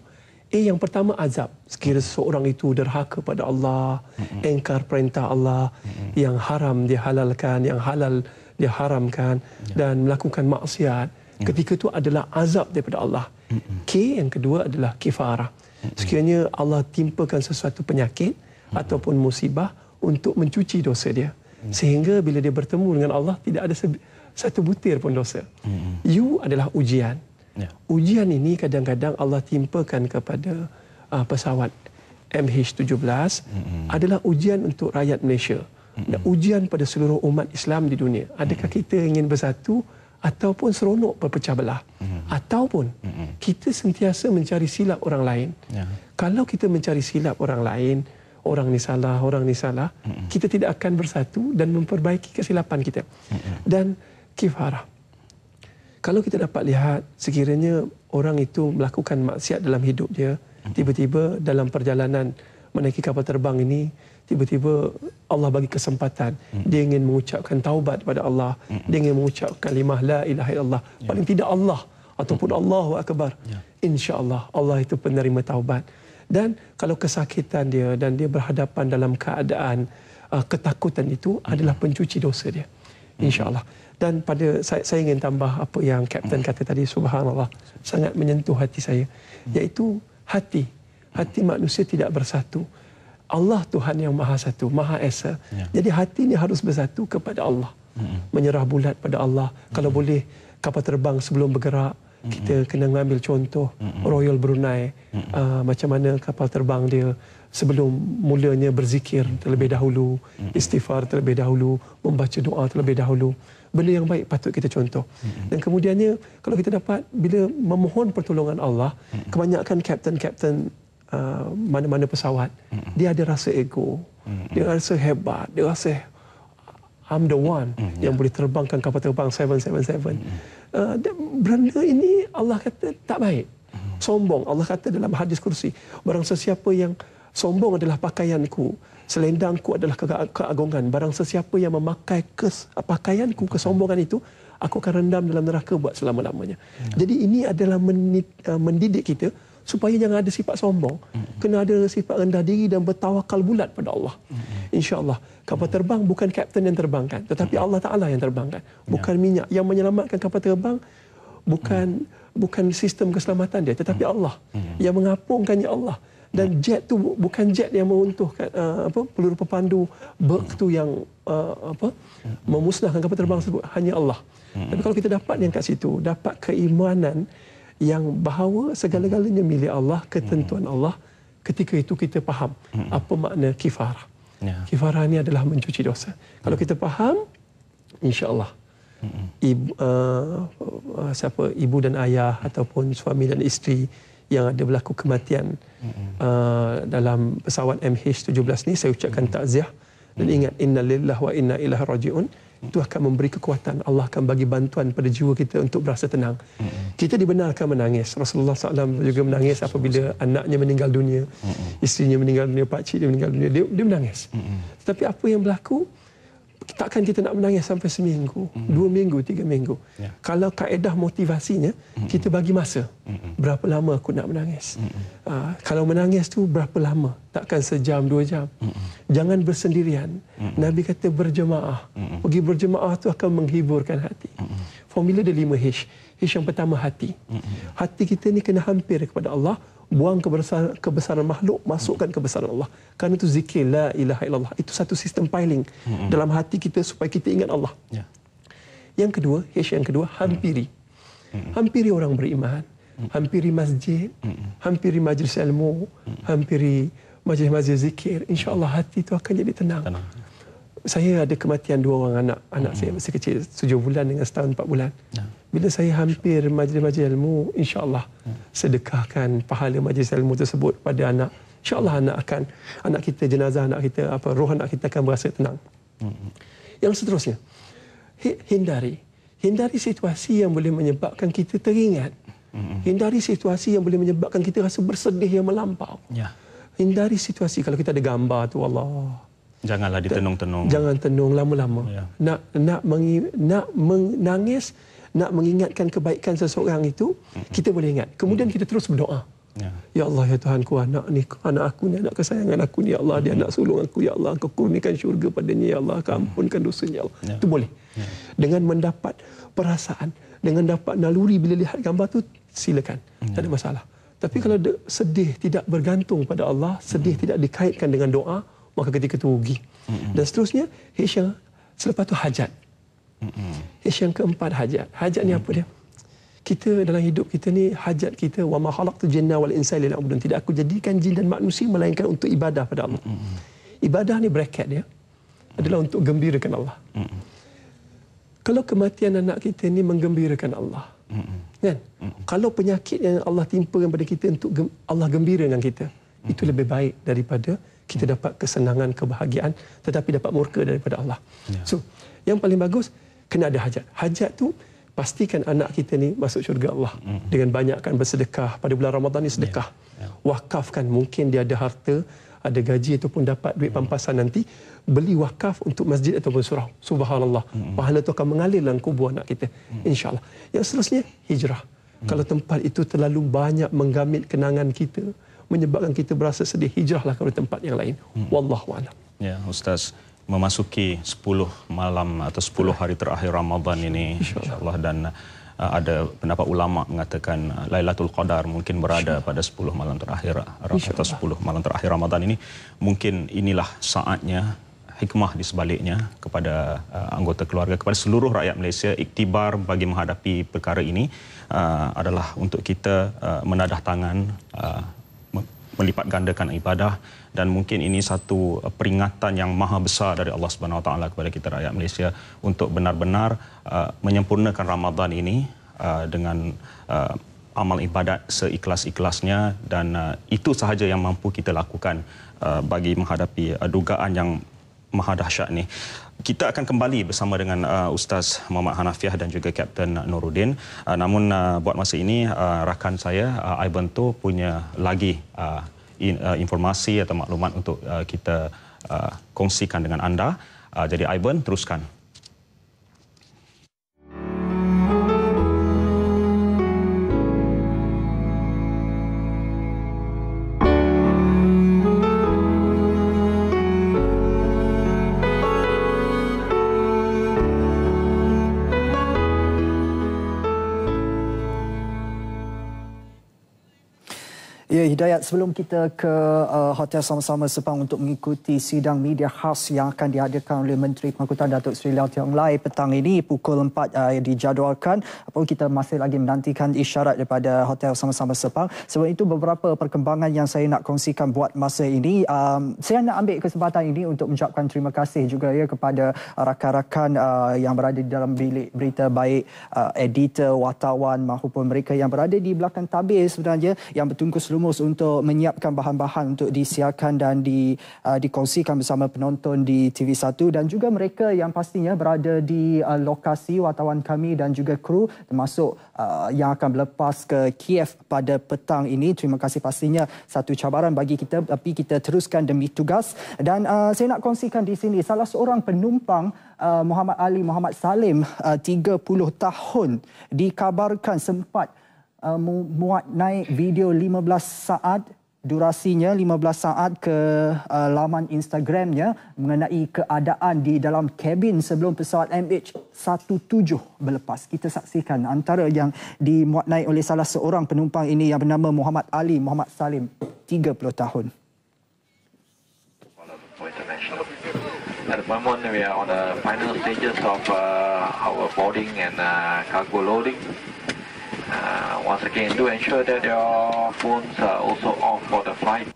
Yang pertama azab. Sekiranya seseorang itu derhaka pada Allah, engkar perintah Allah, yang haram dia halalkan, yang halal dia haramkan, dan melakukan maksiat. Ketika itu adalah azab daripada Allah. Yang kedua adalah kifarah. Sekiranya Allah timpakan sesuatu penyakit ataupun musibah untuk mencuci dosa dia. Sehingga bila dia bertemu dengan Allah, tidak ada satu butir pun dosa. Adalah ujian. Ujian ini kadang-kadang Allah timpakan kepada pesawat MH17 adalah ujian untuk rakyat Malaysia. Dan ujian pada seluruh umat Islam di dunia. Adakah kita ingin bersatu ataupun seronok berpecah belah? Ataupun kita sentiasa mencari silap orang lain. Kalau kita mencari silap orang lain, orang ni salah, kita tidak akan bersatu dan memperbaiki kesilapan kita. Dan kifarah. Kalau kita dapat lihat, sekiranya orang itu melakukan maksiat dalam hidup dia, tiba-tiba dalam perjalanan menaiki kapal terbang ini, tiba-tiba Allah bagi kesempatan, dia ingin mengucapkan taubat kepada Allah, dia ingin mengucapkan kalimah la ilaha illallah, paling tidak Allah ataupun Allahu Akbar, insya-Allah Allah itu penerima taubat. Dan kalau kesakitan dia dan dia berhadapan dalam keadaan ketakutan itu adalah pencuci dosa dia, insya-Allah. Dan pada saya ingin tambah apa yang Kapten kata tadi, subhanallah, sangat menyentuh hati saya, iaitu hati manusia tidak bersatu. Allah Tuhan yang Maha Satu, Maha Esa. Jadi hati ini harus bersatu kepada Allah. Menyerah bulat pada Allah. Kalau boleh kapal terbang sebelum bergerak, kita kena mengambil contoh Royal Brunei, macam mana kapal terbang dia sebelum mulanya berzikir terlebih dahulu, istighfar terlebih dahulu, membaca doa terlebih dahulu. Benda yang baik patut kita contoh. Dan kemudiannya kalau kita dapat bila memohon pertolongan Allah, kebanyakan kapten mana-mana pesawat, dia ada rasa ego, dia rasa hebat, dia rasa I'm the one yang boleh terbangkan kapal terbang 777. Benda ini Allah kata tak baik. Sombong. Allah kata dalam hadis kursi, barang sesiapa yang sombong adalah pakaianku, selendangku adalah keagungan. Barang sesiapa yang memakai pakaianku, kesombongan itu, aku akan rendam dalam neraka buat selama-lamanya. Jadi ini adalah mendidik kita supaya jangan ada sifat sombong. Kena ada sifat rendah diri dan bertawakal bulat pada Allah. InsyaAllah. Kapal terbang bukan kapten yang terbangkan, tetapi Allah Ta'ala yang terbangkan. Bukan minyak. Yang menyelamatkan kapal terbang bukan sistem keselamatan dia, tetapi Allah. Yang mengapungkannya Allah. Dan jet tu bukan jet yang meruntuhkan peluru pepandu berk tu yang memusnahkan kapal terbang tersebut, hanya Allah. Tapi kalau kita dapat yang kat situ, dapat keimanan yang bahawa segala-galanya milik Allah, ketentuan Allah, ketika itu kita faham apa makna kifarah. Kifarah ni adalah mencuci dosa. Kalau kita faham, insya-Allah ibu dan ayah ataupun suami dan isteri yang ada berlaku kematian dalam pesawat MH17 ni, saya ucapkan takziah dan ingat, inna lillahi wa inna ilaihi raji'un. Itu akan memberi kekuatan. Allah akan bagi bantuan pada jiwa kita untuk berasa tenang. Kita dibenarkan menangis. Rasulullah SAW juga menangis apabila anaknya meninggal dunia, isterinya meninggal dunia, pakcik dia meninggal dunia. Dia menangis. Tetapi apa yang berlaku, takkan kita nak menangis sampai seminggu, 2 minggu, 3 minggu. Kalau kaedah motivasinya, kita bagi masa. Berapa lama aku nak menangis? Kalau menangis tu berapa lama? Takkan sejam, 2 jam. Jangan bersendirian. Nabi kata berjemaah. Pergi berjemaah tu akan menghiburkan hati. Formula ada 5 H. H yang pertama, hati. Hati kita ni kena hampir kepada Allah. Buang kebesaran makhluk, masukkan kebesaran Allah. Kerana itu zikir la ilaha illallah. Itu satu sistem piling dalam hati kita supaya kita ingat Allah. Yang kedua, H yang kedua, hampiri. Hampiri orang beriman. Hampiri masjid. Hampiri majlis ilmu. Hampiri majlis-majlis zikir. InsyaAllah hati itu akan jadi tenang. Saya ada kematian 2 orang anak. Anak saya masih kecil, 7 bulan dengan setahun 4 bulan. Bila saya hampir majlis-majlis ilmu, insya-Allah sedekahkan pahala majlis ilmu tersebut pada anak. Insya-Allah anak kita, jenazah anak kita, roh anak kita akan berasa tenang. Yang seterusnya, hindari situasi yang boleh menyebabkan kita teringat. Hindari situasi yang boleh menyebabkan kita rasa bersedih yang melampau. Hindari situasi kalau kita ada gambar tu, Allah, janganlah ditenung-tenung. Jangan tenung lama-lama. Nak menangis, nak mengingatkan kebaikan seseorang itu, kita boleh ingat. Kemudian kita terus berdoa. Ya Allah, ya Tuhanku, anak aku ni anak kesayangan aku ni, ya Allah, dia anak sulung aku, ya Allah, Kau kurniakan syurga padanya, ya Allah, Kau ampunkan dosanya, ya Allah. Itu boleh. Dengan mendapat perasaan, dengan dapat naluri bila lihat gambar tu, silakan. Tak ada masalah. Tapi kalau sedih tidak bergantung pada Allah, sedih tidak dikaitkan dengan doa, maka ketika itu rugi. Dan seterusnya, yang selepas itu hajat. Yang keempat, hajat. Hajat ni apa dia? Kita dalam hidup kita ni, hajat kita, wa ma khalaqtul jinna wal insa illa liya'budun. Tidak aku jadikan jin dan manusia melainkan untuk ibadah pada Allah. Ibadah ni bracket dia adalah untuk gembirakan Allah. Kalau kematian anak kita ni menggembirakan Allah, kan? Kalau penyakit yang Allah timpakan pada kita untuk Allah gembira dengan kita, itu lebih baik daripada kita dapat kesenangan, kebahagiaan tetapi dapat murka daripada Allah. So, yang paling bagus kena ada hajat. Hajat tu pastikan anak kita ni masuk syurga Allah dengan banyakkan bersedekah. Pada bulan Ramadan ni sedekah. Wakafkan, mungkin dia ada harta, ada gaji ataupun dapat duit pampasan nanti, beli wakaf untuk masjid ataupun surau. Subhanallah. Pahala tu akan mengalir dalam kubur anak kita. InsyaAllah. Yang seterusnya, hijrah. Kalau tempat itu terlalu banyak menggamit kenangan kita, menyebabkan kita berasa sedih, hijrahlah ke tempat yang lain. Wallahu a'lam. Ya, Ustaz, memasuki 10 malam atau 10 hari terakhir Ramadan ini, insya-Allah, dan ada pendapat ulama mengatakan Lailatul Qadar mungkin berada pada 10 malam terakhir atau 10 malam terakhir Ramadan ini. Mungkin inilah saatnya, hikmah di sebaliknya kepada anggota keluarga, kepada seluruh rakyat Malaysia, iktibar bagi menghadapi perkara ini adalah untuk kita menadah tangan, melipat gandakan ibadah, dan mungkin ini satu peringatan yang maha besar dari Allah Subhanahu Wa Taala kepada kita rakyat Malaysia untuk benar-benar menyempurnakan Ramadan ini dengan amal ibadat seikhlas-ikhlasnya, dan itu sahaja yang mampu kita lakukan bagi menghadapi dugaan yang maha dahsyat ni. Kita akan kembali bersama dengan Ustaz Muhammad Hanafiah dan juga Kapten Nuruddin. Namun buat masa ini rakan saya Ivan Tu punya lagi informasi atau maklumat untuk kita kongsikan dengan anda. Jadi Ivan, teruskan. Ya, Hidayat, sebelum kita ke Hotel Sama-Sama Sepang untuk mengikuti sidang media khas yang akan dihadirkan oleh Menteri Pangkutan Datuk Seri Lau Tiong Lai petang ini pukul 4 dijadualkan. Apabila kita masih lagi menantikan isyarat daripada Hotel Sama-Sama Sepang. Sebab itu beberapa perkembangan yang saya nak kongsikan buat masa ini. Saya nak ambil kesempatan ini untuk mengucapkan terima kasih juga ya kepada rakan-rakan yang berada di dalam bilik berita, baik editor, wartawan maupun mereka yang berada di belakang tabir sebenarnya yang bertungkus lumus untuk menyiapkan bahan-bahan untuk disiarkan dan dikongsikan bersama penonton di TV1 dan juga mereka yang pastinya berada di lokasi, wartawan kami dan juga kru termasuk yang akan berlepas ke Kiev pada petang ini. Terima kasih, pastinya satu cabaran bagi kita tapi kita teruskan demi tugas. Dan saya nak kongsikan di sini salah seorang penumpang Muhammad Ali Muhammad Salim 30 tahun dikabarkan sempat muat naik video 15 saat, durasinya 15 saat ke laman Instagramnya mengenai keadaan di dalam kabin sebelum pesawat MH17 berlepas. Kita saksikan antara yang dimuat naik oleh salah seorang penumpang ini yang bernama Muhammad Ali Muhammad Salim, 30 tahun. At the moment, we are on the final stages of our boarding and cargo loading. Once again, do ensure that your phones are also off for the flight.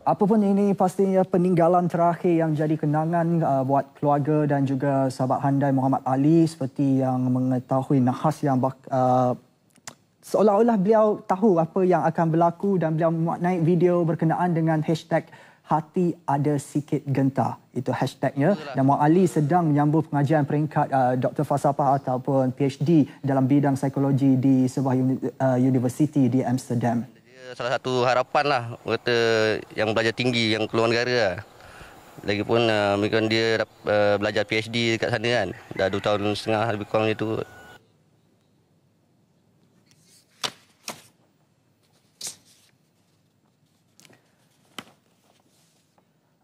Apapun ini, pastinya peninggalan terakhir yang jadi kenangan buat keluarga dan juga sahabat handai Muhammad Ali, seperti yang mengetahui nahas yang seolah-olah beliau tahu apa yang akan berlaku dan beliau muat naik video berkenaan dengan hashtag hati ada sikit gentar. Itu hashtagnya. Dan Muhammad Ali sedang menyambut pengajian peringkat Dr. Falsafah ataupun PhD dalam bidang psikologi di sebuah universiti di Amsterdam. Salah satu harapan lah kata yang belajar tinggi, yang keluar negara lah. Lagipun mungkin dia belajar PhD dekat sana kan. Dah 2 tahun setengah lebih kurang itu.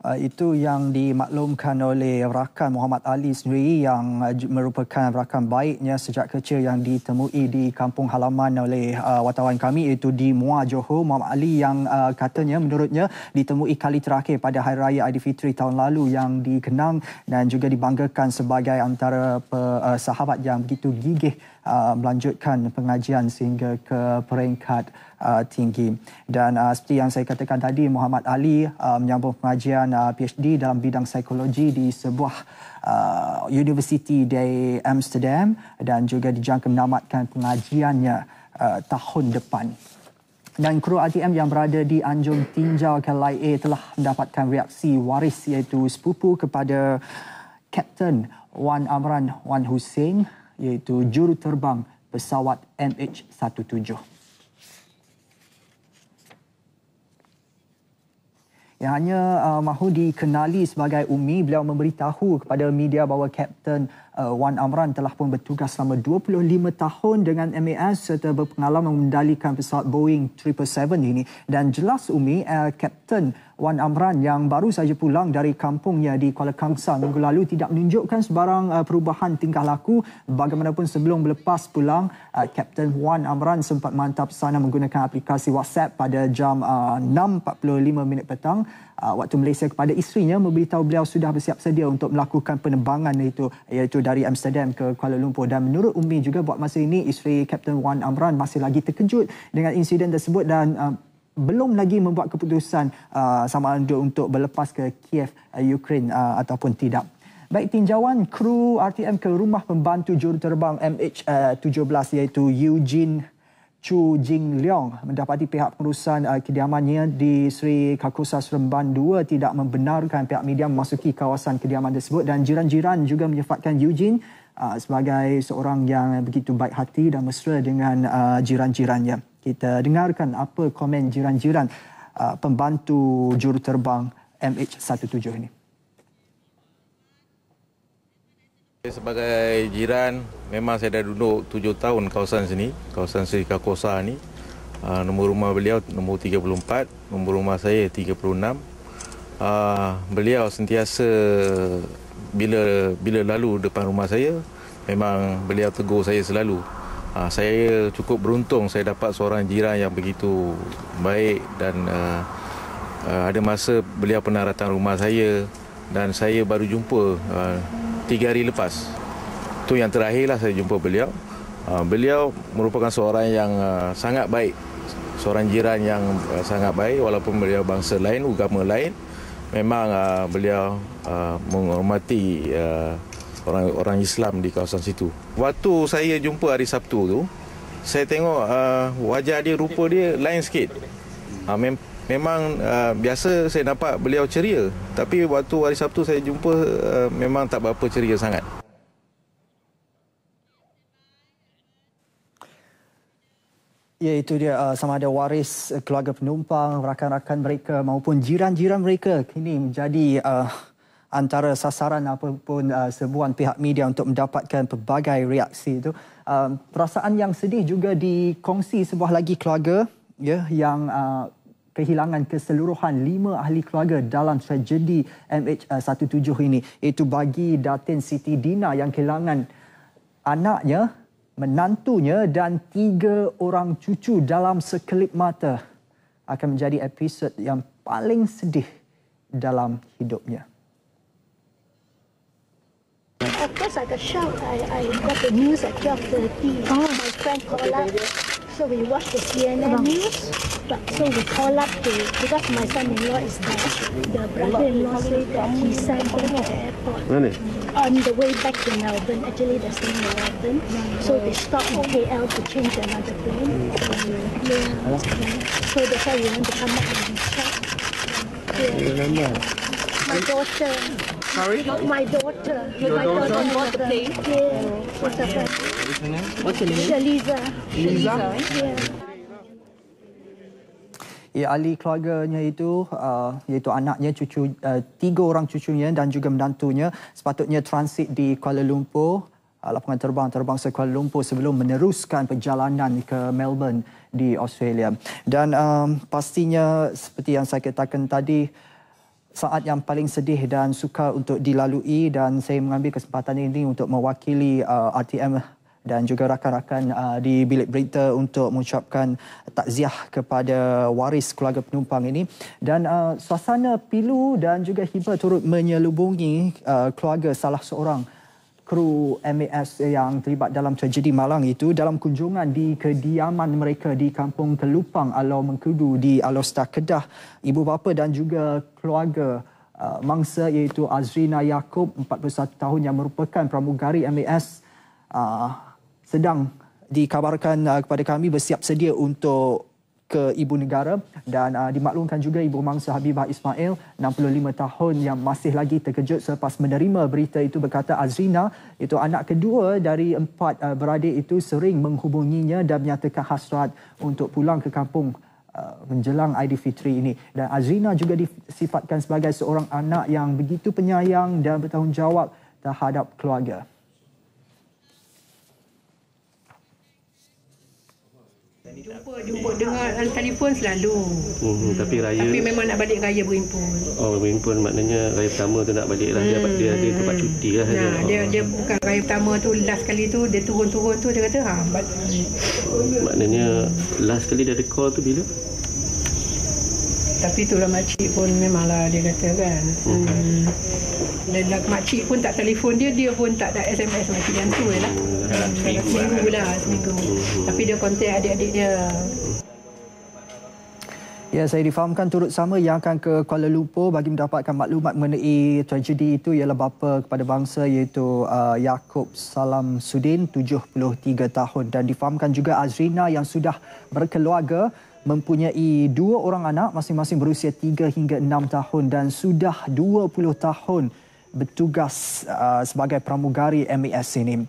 Itu yang dimaklumkan oleh rakan Muhammad Ali sendiri yang merupakan rakan baiknya sejak kecil yang ditemui di kampung halaman oleh wartawan kami, iaitu di Muar, Johor. Muhammad Ali yang katanya menurutnya ditemui kali terakhir pada Hari Raya Aidilfitri tahun lalu yang dikenang dan juga dibanggakan sebagai antara sahabat yang begitu gigih melanjutkan pengajian sehingga ke peringkat tinggi. Dan seperti yang saya katakan tadi, Muhammad Ali menyambung pengajian PhD dalam bidang psikologi di sebuah universiti di Amsterdam dan juga dijangka menamatkan pengajiannya tahun depan. Dan kru RTM yang berada di Anjung Tinjau KLIA telah mendapatkan reaksi waris iaitu sepupu kepada Kapten Wan Amran Wan Hussein, iaitu juruterbang pesawat MH17. Yang hanya mahu dikenali sebagai Umi, beliau memberitahu kepada media bahawa Kapten Wan Amran telah pun bertugas selama 25 tahun dengan MAS serta berpengalaman mengendalikan pesawat Boeing 777 ini. Dan jelas Umi, Kapten Wan Amran yang baru saja pulang dari kampungnya di Kuala Kangsar minggu lalu tidak menunjukkan sebarang perubahan tingkah laku. Bagaimanapun sebelum berlepas pulang, Kapten Wan Amran sempat menghantar pesanan menggunakan aplikasi WhatsApp pada jam 6.45 petang waktu Malaysia kepada isterinya, memberitahu beliau sudah bersiap sedia untuk melakukan penerbangan iaitu dari Amsterdam ke Kuala Lumpur. Dan menurut Umi juga buat masa ini, isteri Kapten Wan Amran masih lagi terkejut dengan insiden tersebut dan belum lagi membuat keputusan sama ada untuk berlepas ke Kiev, Ukraine ataupun tidak. Baik, tinjauan kru RTM ke rumah pembantu juruterbang MH17 iaitu Eugene Chu Jing Leong mendapati pihak pengurusan kediamannya di Sri Kakosa Seremban 2 tidak membenarkan pihak media memasuki kawasan kediaman tersebut, dan jiran-jiran juga menyifatkan Eugene sebagai seorang yang begitu baik hati dan mesra dengan jiran-jirannya. Kita dengarkan apa komen jiran-jiran pembantu juruterbang MH17 ini. Sebagai jiran, memang saya dah duduk 7 tahun kawasan sini, kawasan Sri Kakosa ni. Nombor rumah beliau nombor 34, nombor rumah saya 36. Beliau sentiasa bila lalu depan rumah saya, memang beliau tegur saya selalu. Saya cukup beruntung saya dapat seorang jiran yang begitu baik, dan ada masa beliau pernah datang rumah saya dan saya baru jumpa 3 hari lepas. Itu yang terakhirlah saya jumpa beliau. Beliau merupakan seorang yang sangat baik, seorang jiran yang sangat baik, walaupun beliau bangsa lain, agama lain. Memang beliau menghormati orang Islam di kawasan situ. Waktu saya jumpa hari Sabtu tu, saya tengok wajah dia, rupa dia lain sikit. Memang biasa saya nampak beliau ceria, tapi waktu hari Sabtu saya jumpa memang tak berapa ceria sangat. Ya, itu dia, sama ada waris keluarga penumpang, rakan-rakan mereka maupun jiran-jiran mereka kini menjadi antara sasaran apapun serbuan pihak media untuk mendapatkan pelbagai reaksi itu. Perasaan yang sedih juga dikongsi sebuah lagi keluarga, ya, yang kehilangan keseluruhan 5 ahli keluarga dalam tragedi MH17 ini. Itu bagi Datin Siti Dina yang kehilangan anaknya, menantunya dan 3 orang cucu dalam sekelip mata, akan menjadi episod yang paling sedih dalam hidupnya. Of course, I got shocked. I got the news at 12:30. My friend called up, so we watched the CNN news. But so we call up because my son-in-law is there. The brother-in-law said that he sent him to the airport. Really? On the way back to Melbourne, actually they're staying in Melbourne. So they stopped in KL to change another plane. Yeah. So that's why we want to come back and check. Yeah. My daughter. Sorry? Not my daughter. Your my daughter? bought the plane? Yeah. What's her name? What's your name? Liza. Liza? Yeah. Ya, ahli keluarganya itu iaitu anaknya, 3 orang cucunya dan juga menantunya sepatutnya transit di Kuala Lumpur, lapangan terbang Kuala Lumpur sebelum meneruskan perjalanan ke Melbourne di Australia. Dan pastinya seperti yang saya katakan tadi, saat yang paling sedih dan sukar untuk dilalui, dan saya mengambil kesempatan ini untuk mewakili RTM dan juga rakan-rakan di bilik berita untuk mengucapkan takziah kepada waris keluarga penumpang ini. Dan suasana pilu dan juga hibah turut menyelubungi keluarga salah seorang kru MAS yang terlibat dalam tragedi malang itu dalam kunjungan di kediaman mereka di Kampung Kelupang, Alau Mengkudu di Alor Star, Kedah. Ibu bapa dan juga keluarga mangsa iaitu Azrina Yaakob, 41 tahun, yang merupakan pramugari MAS, sedang dikabarkan kepada kami bersiap sedia untuk ke ibu negara. Dan dimaklumkan juga ibu mangsa Habibah Ismail, 65 tahun, yang masih lagi terkejut selepas menerima berita itu, berkata Azrina, itu anak kedua dari 4 beradik itu, sering menghubunginya dan menyatakan hasrat untuk pulang ke kampung menjelang Aidilfitri ini. Dan Azrina juga disifatkan sebagai seorang anak yang begitu penyayang dan bertanggungjawab terhadap keluarga. Jumpa dengan telefon selalu. Tapi memang nak balik raya berimpun. Oh, berimpun maknanya raya pertama tu nak balik lah. Dia tempat cuti lah. Dia bukan raya pertama tu, last kali tu dia turun-turun tu dia kata maknanya last kali dia ada call tu bila? Tapi itulah makcik pun memanglah dia kata kan. Dan makcik pun tak telefon dia pun tak ada SMS makcik yang tu lah. Dalam seminggu. Tapi dia kontak adik-adik dia. Ya, saya difahamkan turut sama yang akan ke Kuala Lumpur bagi mendapatkan maklumat mengenai tragedi itu ialah bapa kepada bangsa iaitu Yaakob Salam Sudin, 73 tahun. Dan difahamkan juga Azrina yang sudah berkeluarga mempunyai 2 orang anak masing-masing berusia 3 hingga 6 tahun dan sudah 20 tahun bertugas sebagai pramugari MAS ini.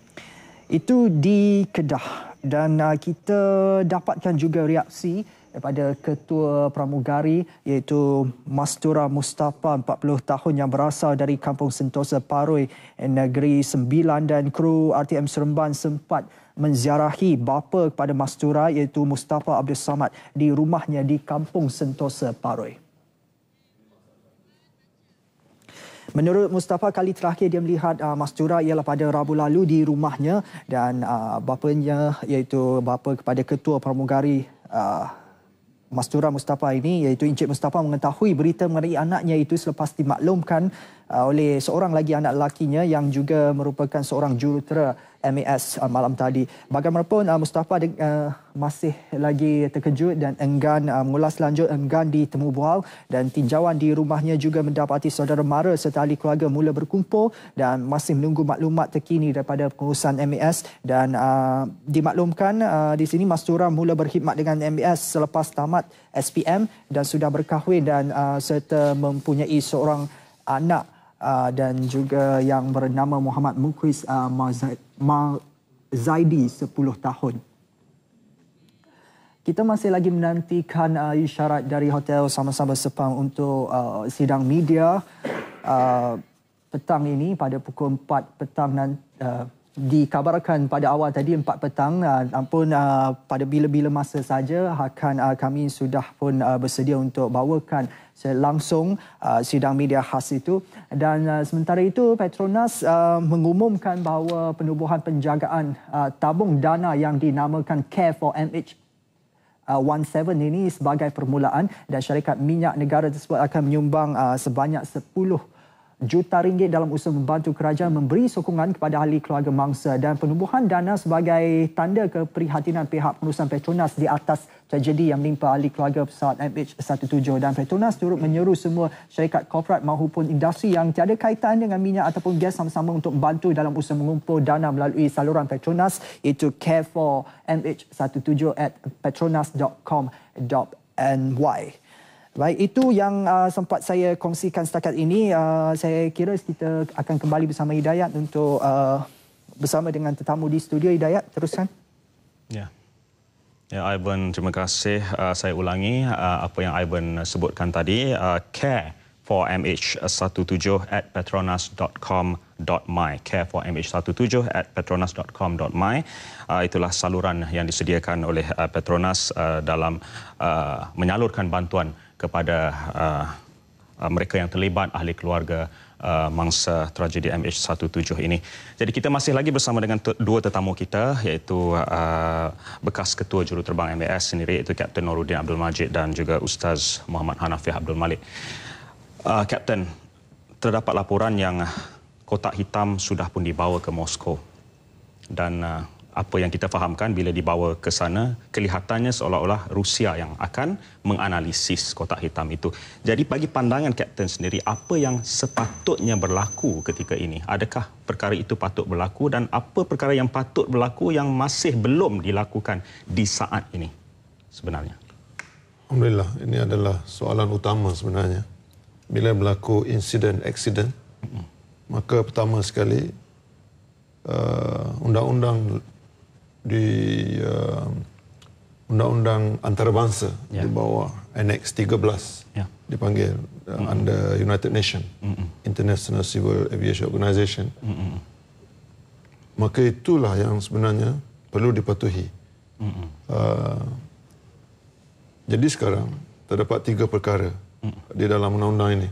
Itu di Kedah dan kita dapatkan juga reaksi daripada Ketua Pramugari iaitu Mastura Mustafa 40 tahun yang berasal dari Kampung Sentosa Paroi Negeri Sembilan dan kru RTM Seremban sempat menziarahi bapa kepada Mastura iaitu Mustafa Abdul Samad di rumahnya di Kampung Sentosa Paroi. Menurut Mustafa, kali terakhir dia melihat Mastura ialah pada Rabu lalu di rumahnya dan bapanya iaitu bapa kepada Ketua Pramugari Mastura Mustafa ini iaitu Encik Mustafa mengetahui berita mengenai anaknya itu selepas dimaklumkan oleh seorang lagi anak lelakinya yang juga merupakan seorang jurutera MAS malam tadi. Bagaimanapun Mustafa masih lagi terkejut dan enggan mengulas lanjut, enggan ditemu bual dan tinjauan di rumahnya juga mendapati saudara mara serta ahli keluarga mula berkumpul dan masih menunggu maklumat terkini daripada pengurusan MAS dan dimaklumkan di sini Mastura mula berkhidmat dengan MAS selepas tamat SPM dan sudah berkahwin dan serta mempunyai seorang anak dan juga yang bernama Muhammad Mukhlis Zaidi 10 tahun. Kita masih lagi menantikan isyarat dari Hotel Sama-Sama Sepang untuk sidang media petang ini pada pukul 4 petang dikabarkan pada awal tadi 4 petang namun pada bila-bila masa saja akan kami sudah pun bersedia untuk bawakan langsung sidang media khas itu dan sementara itu Petronas mengumumkan bahawa penubuhan penjagaan tabung dana yang dinamakan Care for MH17 ini sebagai permulaan dan syarikat minyak negara tersebut akan menyumbang sebanyak 10 juta ringgit dalam usaha membantu kerajaan memberi sokongan kepada ahli keluarga mangsa dan penubuhan dana sebagai tanda keprihatinan pihak pengurusan Petronas di atas tragedi yang menimpa ahli keluarga pesawat MH17 dan Petronas turut menyeru semua syarikat korporat maupun industri yang tiada kaitan dengan minyak ataupun gas sama-sama untuk membantu dalam usaha mengumpul dana melalui saluran Petronas iaitu care for mh17@petronas.com.my. Baik, itu yang sempat saya kongsikan setakat ini. Saya kira kita akan kembali bersama Hidayat untuk bersama dengan tetamu di studio. Hidayat, teruskan. Ya, Ivan, terima kasih. Saya ulangi apa yang Ivan sebutkan tadi. Care for mh17@petronas.com.my. Care for mh17@petronas.com.my. Itulah saluran yang disediakan oleh Petronas dalam menyalurkan bantuan kepada mereka yang terlibat, ahli keluarga mangsa tragedi MH17 ini. Jadi kita masih lagi bersama dengan dua tetamu kita iaitu bekas Ketua Juruterbang MAS sendiri iaitu Kapten Noruddin Abdul Majid dan juga Ustaz Muhammad Hanafiah Abdul Malik. Kapten, terdapat laporan yang kotak hitam sudah pun dibawa ke Moskow dan apa yang kita fahamkan bila dibawa ke sana kelihatannya seolah-olah Rusia yang akan menganalisis kotak hitam itu. Jadi bagi pandangan Kapten sendiri, apa yang sepatutnya berlaku ketika ini? Adakah perkara itu patut berlaku dan apa perkara yang patut berlaku yang masih belum dilakukan di saat ini sebenarnya? Alhamdulillah, ini adalah soalan utama sebenarnya. Bila berlaku insiden-aksiden, maka pertama sekali undang-undang di undang-undang antarabangsa di bawah Annex 13 dipanggil under United Nations International Civil Aviation Organization. Maka itulah yang sebenarnya perlu dipatuhi. Jadi sekarang terdapat 3 perkara di dalam undang-undang ini.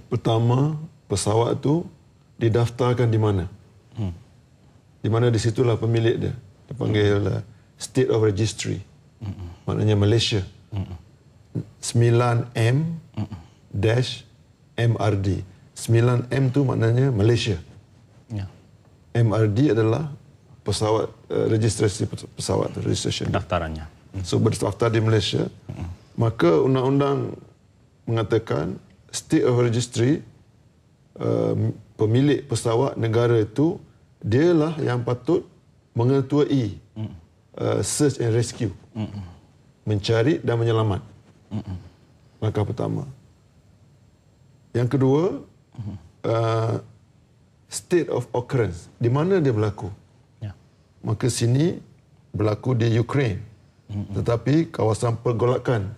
Pertama, pesawat itu didaftarkan di mana? Di mana di situlah pemilik dia. Dipanggil State of Registry. Maknanya Malaysia. 9M-MRD. 9M tu maknanya Malaysia. MRD adalah pesawat, registrasi pesawat, registration. Daftarannya. So berdaftar di Malaysia. Maka undang-undang mengatakan state of registry, pemilik pesawat negara itu dialah yang patut mengetuai search and rescue, mencari dan menyelamat. Langkah pertama. Yang kedua, state of occurrence, di mana dia berlaku. Maka sini berlaku di Ukraine, tetapi kawasan pergolakan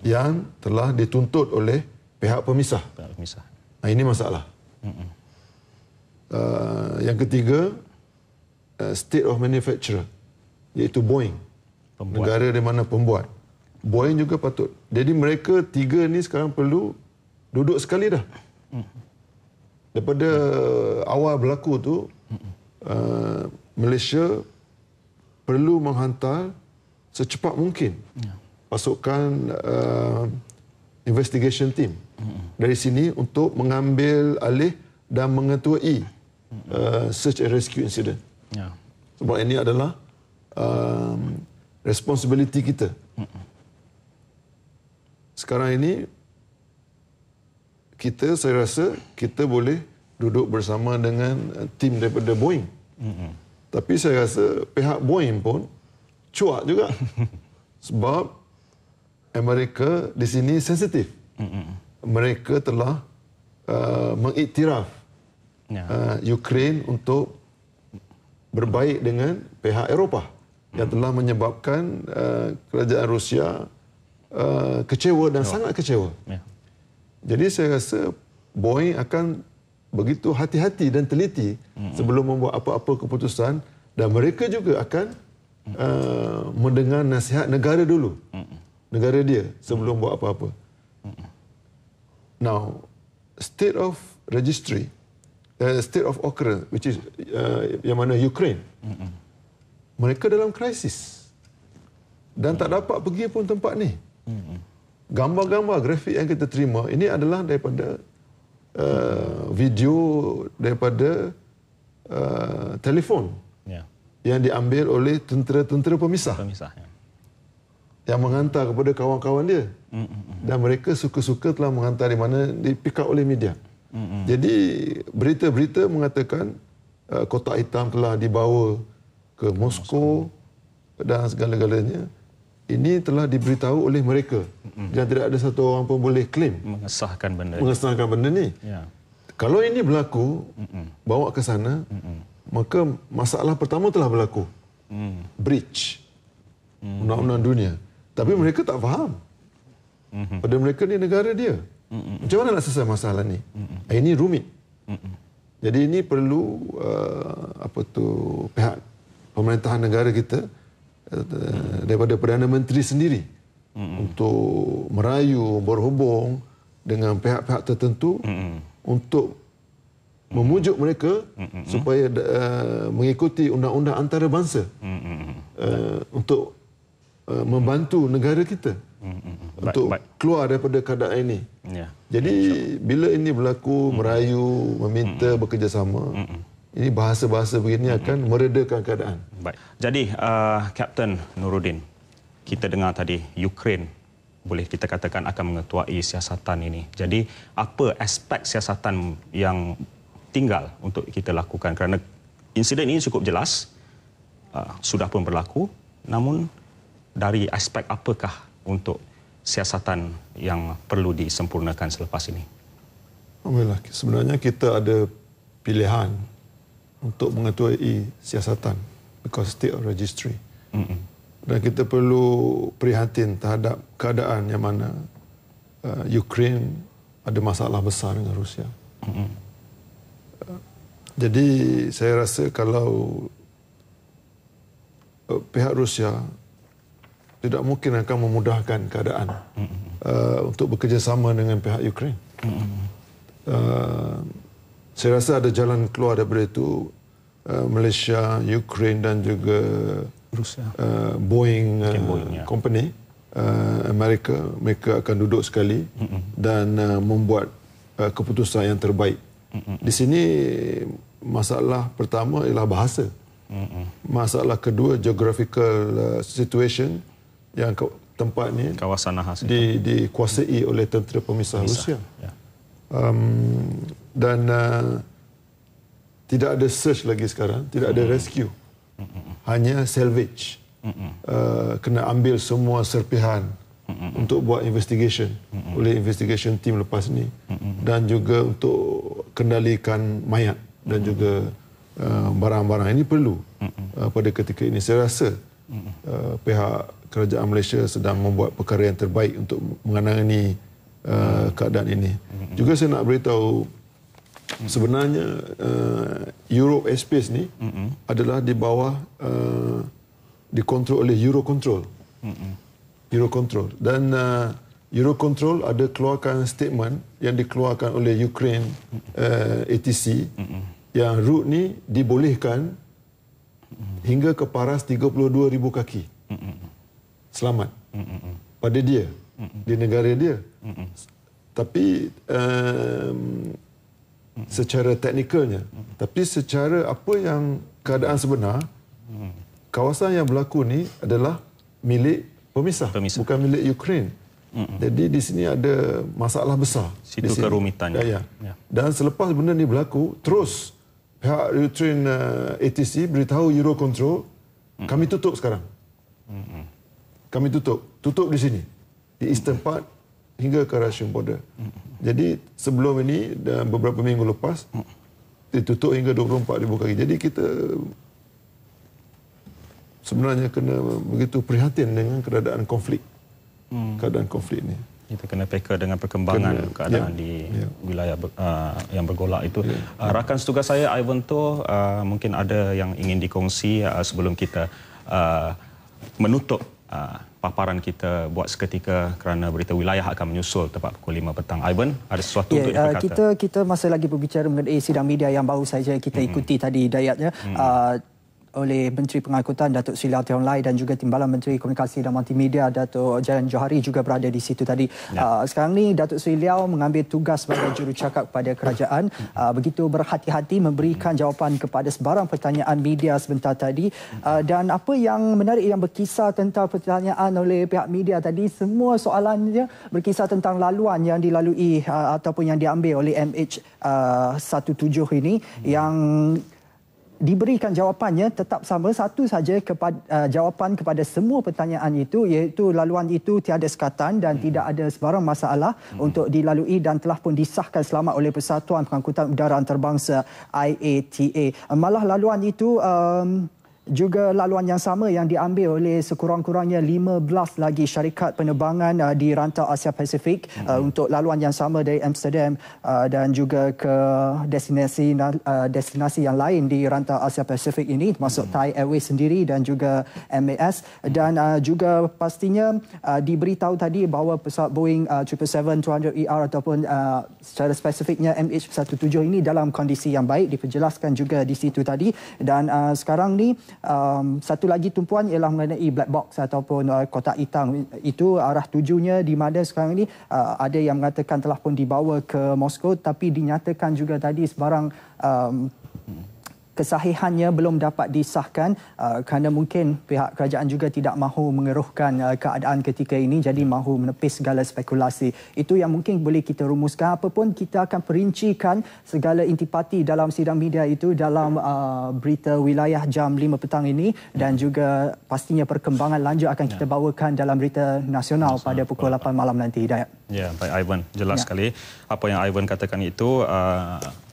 yang telah dituntut oleh pihak pemisah. Ini masalah. Yang ketiga, state of manufacturer, iaitu Boeing, negara di mana pembuat. Boeing juga patut. Jadi mereka tiga ni sekarang perlu duduk sekali dah. Daripada awal berlaku tu, Malaysia perlu menghantar secepat mungkin pasukan investigation team dari sini untuk mengambil alih dan mengetuai search and rescue incident. Sebab ini adalah responsibility kita. Sekarang ini saya rasa kita boleh duduk bersama dengan tim daripada Boeing. Tapi saya rasa pihak Boeing pun cuak juga. Sebab Amerika di sini sensitif. Mereka telah mengiktiraf Ukraine untuk berbaik dengan pihak Eropah yang telah menyebabkan kerajaan Rusia kecewa dan sangat kecewa. Jadi saya rasa Boeing akan begitu hati-hati dan teliti sebelum membuat apa-apa keputusan, dan mereka juga akan mendengar nasihat negara dulu, negara dia, sebelum buat apa-apa. Now, state of registry, state of occurrence, which is yang mana Ukraine, mereka dalam krisis dan tak dapat pergi pun tempat ni. Gambar-gambar grafik yang kita terima ini adalah daripada video daripada telefon yang diambil oleh tentera-tentera pemisah yang menghantar kepada kawan-kawan dia, dan mereka suka-suka telah menghantar di mana di pick up oleh media. Jadi berita-berita mengatakan kotak hitam telah dibawa ke Moskow dan segala-galanya. Ini telah diberitahu oleh mereka dan tidak ada satu orang pun boleh claim mengesahkan benda ni. Kalau ini berlaku, bawa ke sana, maka masalah pertama telah berlaku. Breach undang-undang dunia. Tapi mereka tak faham. Pada mereka ni negara dia. Macam mana nak selesai masalah ni? Ini rumit. Jadi ini perlu pihak pemerintahan negara kita, daripada Perdana Menteri sendiri, untuk merayu, berhubung dengan pihak-pihak tertentu untuk memujuk mereka supaya mengikuti undang-undang antarabangsa untuk membantu negara kita untuk keluar daripada keadaan ini. Jadi bila ini berlaku, merayu, meminta bekerjasama, ini bahasa-bahasa begini akan meredakan keadaan. Baik. Jadi, Kapten Nurudin, kita dengar tadi Ukraine boleh kita katakan akan mengetuai siasatan ini. Jadi, apa aspek siasatan yang tinggal untuk kita lakukan? Kerana insiden ini cukup jelas, sudah pun berlaku. Namun, dari aspek apakah untuk siasatan yang perlu disempurnakan selepas ini? Alhamdulillah, sebenarnya kita ada pilihan untuk mengetuai siasatan because state of registry. Dan kita perlu prihatin terhadap keadaan yang mana Ukraine ada masalah besar dengan Rusia. Jadi saya rasa kalau pihak Rusia tidak mungkin akan memudahkan keadaan untuk bekerjasama dengan pihak Ukraine. Saya rasa ada jalan keluar daripada itu. Malaysia, Ukraine dan juga Rusia, Boeing company, Amerika, mereka akan duduk sekali dan membuat keputusan yang terbaik. Di sini masalah pertama ialah bahasa. Masalah kedua, geographical situation yang tempat ni kawasan Nahas dikuasai oleh tentera pemisah Rusia. Ya. Dan tidak ada search lagi sekarang, tidak ada rescue. Hanya salvage. Kena ambil semua serpihan untuk buat investigation oleh investigation team lepas ni, dan juga untuk kendalikan mayat dan juga barang-barang ini perlu pada ketika ini. Saya rasa pihak kerajaan Malaysia sedang membuat perkara yang terbaik untuk menangani keadaan ini. Juga saya nak beritahu, sebenarnya Europe Airspace ni adalah di bawah dikontrol oleh Eurocontrol. Eurocontrol, dan Eurocontrol ada keluarkan statement yang dikeluarkan oleh Ukraine ATC yang route ni dibolehkan hingga ke paras 32,000 kaki. Selamat pada dia, di negara dia. Tapi secara teknikalnya, tapi secara apa yang keadaan sebenar, kawasan yang berlaku ni adalah milik pemisah. Bukan milik Ukraine. Jadi di sini ada masalah besar. Situ kerumitannya. Ya. Dan selepas benda ni berlaku, terus pihak Ukraine ATC beritahu Eurocontrol, kami tutup sekarang. Kami tutup di sini, di eastern part hingga ke Russian border. Jadi sebelum ini dan beberapa minggu lepas ditutup hingga 24,000 kaki. Jadi kita sebenarnya kena begitu prihatin dengan keadaan konflik. Keadaan konflik ini. Kita kena peka dengan perkembangan keadaan di wilayah yang bergolak itu. Rakan setugas saya, Ivan tu mungkin ada yang ingin dikongsi sebelum kita menutup paparan kita buat seketika, kerana berita wilayah akan menyusul tepat pukul 5 petang. Ivan, ada sesuatu untuk diperkata? Kita masih lagi berbicara mengenai sidang media yang baru saja kita ikuti tadi dayatnya. Oleh Menteri Pengangkutan Datuk Seri Lau Tiong Lai dan juga Timbalan Menteri Komunikasi dan Multimedia Datuk Jayan Johari juga berada di situ tadi. Sekarang ni Datuk Seri Liau mengambil tugas sebagai jurucakap kepada kerajaan, begitu berhati-hati memberikan jawapan kepada sebarang pertanyaan media sebentar tadi. Dan apa yang menarik yang berkisar tentang pertanyaan oleh pihak media tadi, semua soalannya berkisar tentang laluan yang dilalui ataupun yang diambil oleh MH17 ini, yang diberikan jawapannya tetap sama, satu saja jawapan kepada semua pertanyaan itu, iaitu laluan itu tiada sekatan dan tidak ada sebarang masalah untuk dilalui dan telah pun disahkan selamat oleh Persatuan Pengangkutan Udara Antarabangsa IATA. Malah laluan itu juga laluan yang sama yang diambil oleh sekurang-kurangnya 15 lagi syarikat penerbangan di rantau Asia Pasifik untuk laluan yang sama dari Amsterdam dan juga ke destinasi yang lain di rantau Asia Pasifik ini, termasuk Thai Airways sendiri dan juga MAS. Dan juga pastinya diberitahu tadi bahawa pesawat Boeing 777-200ER ataupun secara spesifiknya MH17 ini dalam kondisi yang baik, diperjelaskan juga di situ tadi. Dan sekarang ni satu lagi tumpuan ialah mengenai black box ataupun kotak hitam itu, arah tujunya di mana sekarang ini. Ada yang mengatakan telah pun dibawa ke Moskow, tapi dinyatakan juga tadi sebarang kesahihannya belum dapat disahkan kerana mungkin pihak kerajaan juga tidak mahu mengeruhkan keadaan ketika ini, jadi mahu menepis segala spekulasi. Itu yang mungkin boleh kita rumuskan. Apapun kita akan perincikan segala intipati dalam sidang media itu dalam berita wilayah jam 5 petang ini, dan juga pastinya perkembangan lanjut akan kita bawakan dalam berita nasional pada pukul 8 malam nanti. Hidayat. Ya, baik Ivan, jelas sekali apa yang Ivan katakan itu.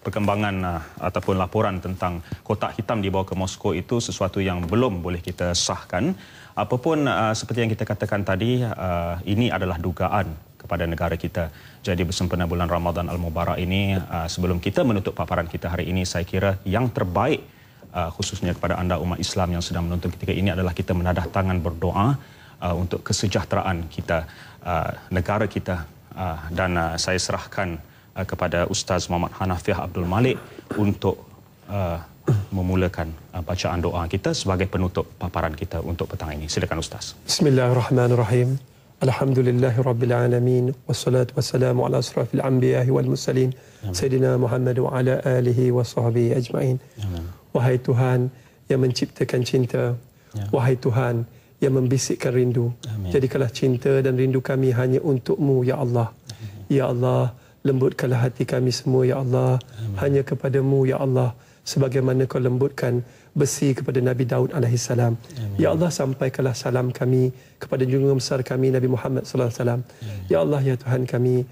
Perkembangan ataupun laporan tentang kotak hitam dibawa ke Moskow itu sesuatu yang belum boleh kita sahkan. Apapun seperti yang kita katakan tadi, ini adalah dugaan kepada negara kita. Jadi bersempena bulan Ramadan Al-Mubarak ini, sebelum kita menutup paparan kita hari ini, saya kira yang terbaik khususnya kepada anda umat Islam yang sedang menonton ketika ini adalah kita menadah tangan berdoa untuk kesejahteraan kita, negara kita. Dan saya serahkan kepada Ustaz Muhammad Hanafiah Abdul Malik untuk memulakan bacaan doa kita sebagai penutup paparan kita untuk petang ini. Silakan Ustaz. Bismillahirrahmanirrahim. Alhamdulillahirabbil alamin wassalatu wassalamu ala asrafil anbiya'i wal mursalin sayyidina Muhammad wa ala alihi wa sahbihi ajma'in. Wahai Tuhan yang menciptakan cinta, wahai Tuhan yang membisikkan rindu. Jadikanlah cinta dan rindu kami hanya untuk-Mu, Ya Allah. Ya Allah, lembutkanlah hati kami semua, Ya Allah. Hanya kepadamu, Ya Allah. Sebagaimana Kau lembutkan besi kepada Nabi Daud AS. Ya Allah, sampaikanlah salam kami kepada junjungan besar kami Nabi Muhammad SAW. Ya Allah, ya Tuhan kami,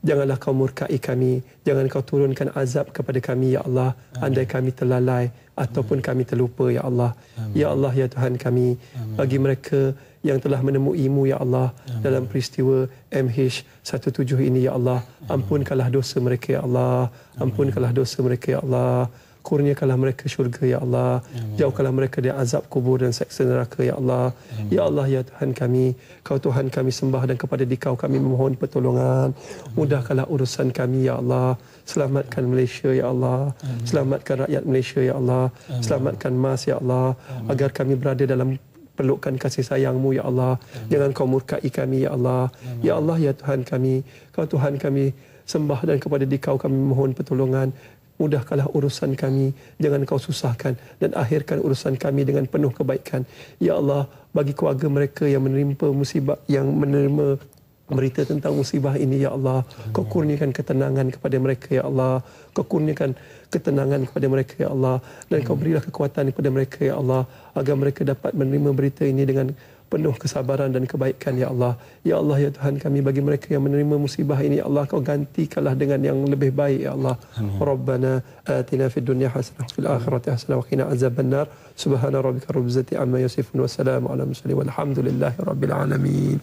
janganlah Kau murkai kami, jangan Kau turunkan azab kepada kami, Ya Allah, andai kami terlalai ataupun kami terlupa, Ya Allah. Ya Allah, ya Tuhan kami, bagi mereka yang telah menemui-Mu, Ya Allah, dalam peristiwa MH17 ini, Ya Allah, ampunkanlah dosa mereka, Ya Allah. Ampunkanlah dosa mereka, Ya Allah. Kurniakanlah mereka syurga, Ya Allah. Jauhkanlah mereka dari azab kubur dan seksa neraka, Ya Allah. Ya Allah, ya Tuhan kami, Kau Tuhan kami sembah dan kepada Dikau kami memohon pertolongan. Mudahkanlah urusan kami, Ya Allah. Selamatkan Malaysia, Ya Allah. Selamatkan rakyat Malaysia, Ya Allah. Selamatkan MAS, Ya Allah. Agar kami berada dalam pelukan kasih sayang-Mu, Ya Allah. Jangan Kau murkai kami, Ya Allah. Ya Allah, ya Tuhan kami, Kau Tuhan kami sembah dan kepada Dikau kami memohon pertolongan. Mudahkanlah urusan kami, jangan Kau susahkan, dan akhirkan urusan kami dengan penuh kebaikan. Ya Allah, bagi keluarga mereka yang menerima musibah, yang menerima berita tentang musibah ini, Ya Allah, Kau kurniakan ketenangan kepada mereka, Ya Allah. Kau kurniakan ketenangan kepada mereka, Ya Allah, dan Kau berilah kekuatan kepada mereka, Ya Allah, agar mereka dapat menerima berita ini dengan penuh kesabaran dan kebaikan, Ya Allah. Ya Allah, ya Tuhan kami, bagi mereka yang menerima musibah ini, Ya Allah, Kau gantikanlah dengan yang lebih baik, Ya Allah. Rabbana atina fid dunya hasanah wa fil akhirati hasanah wa qina azabannar. Subhana rabbika rabbil izzati amma yasifun wa salamun ala mursalin walhamdulillahi rabbil alamin.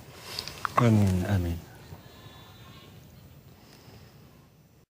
Amin. Amin.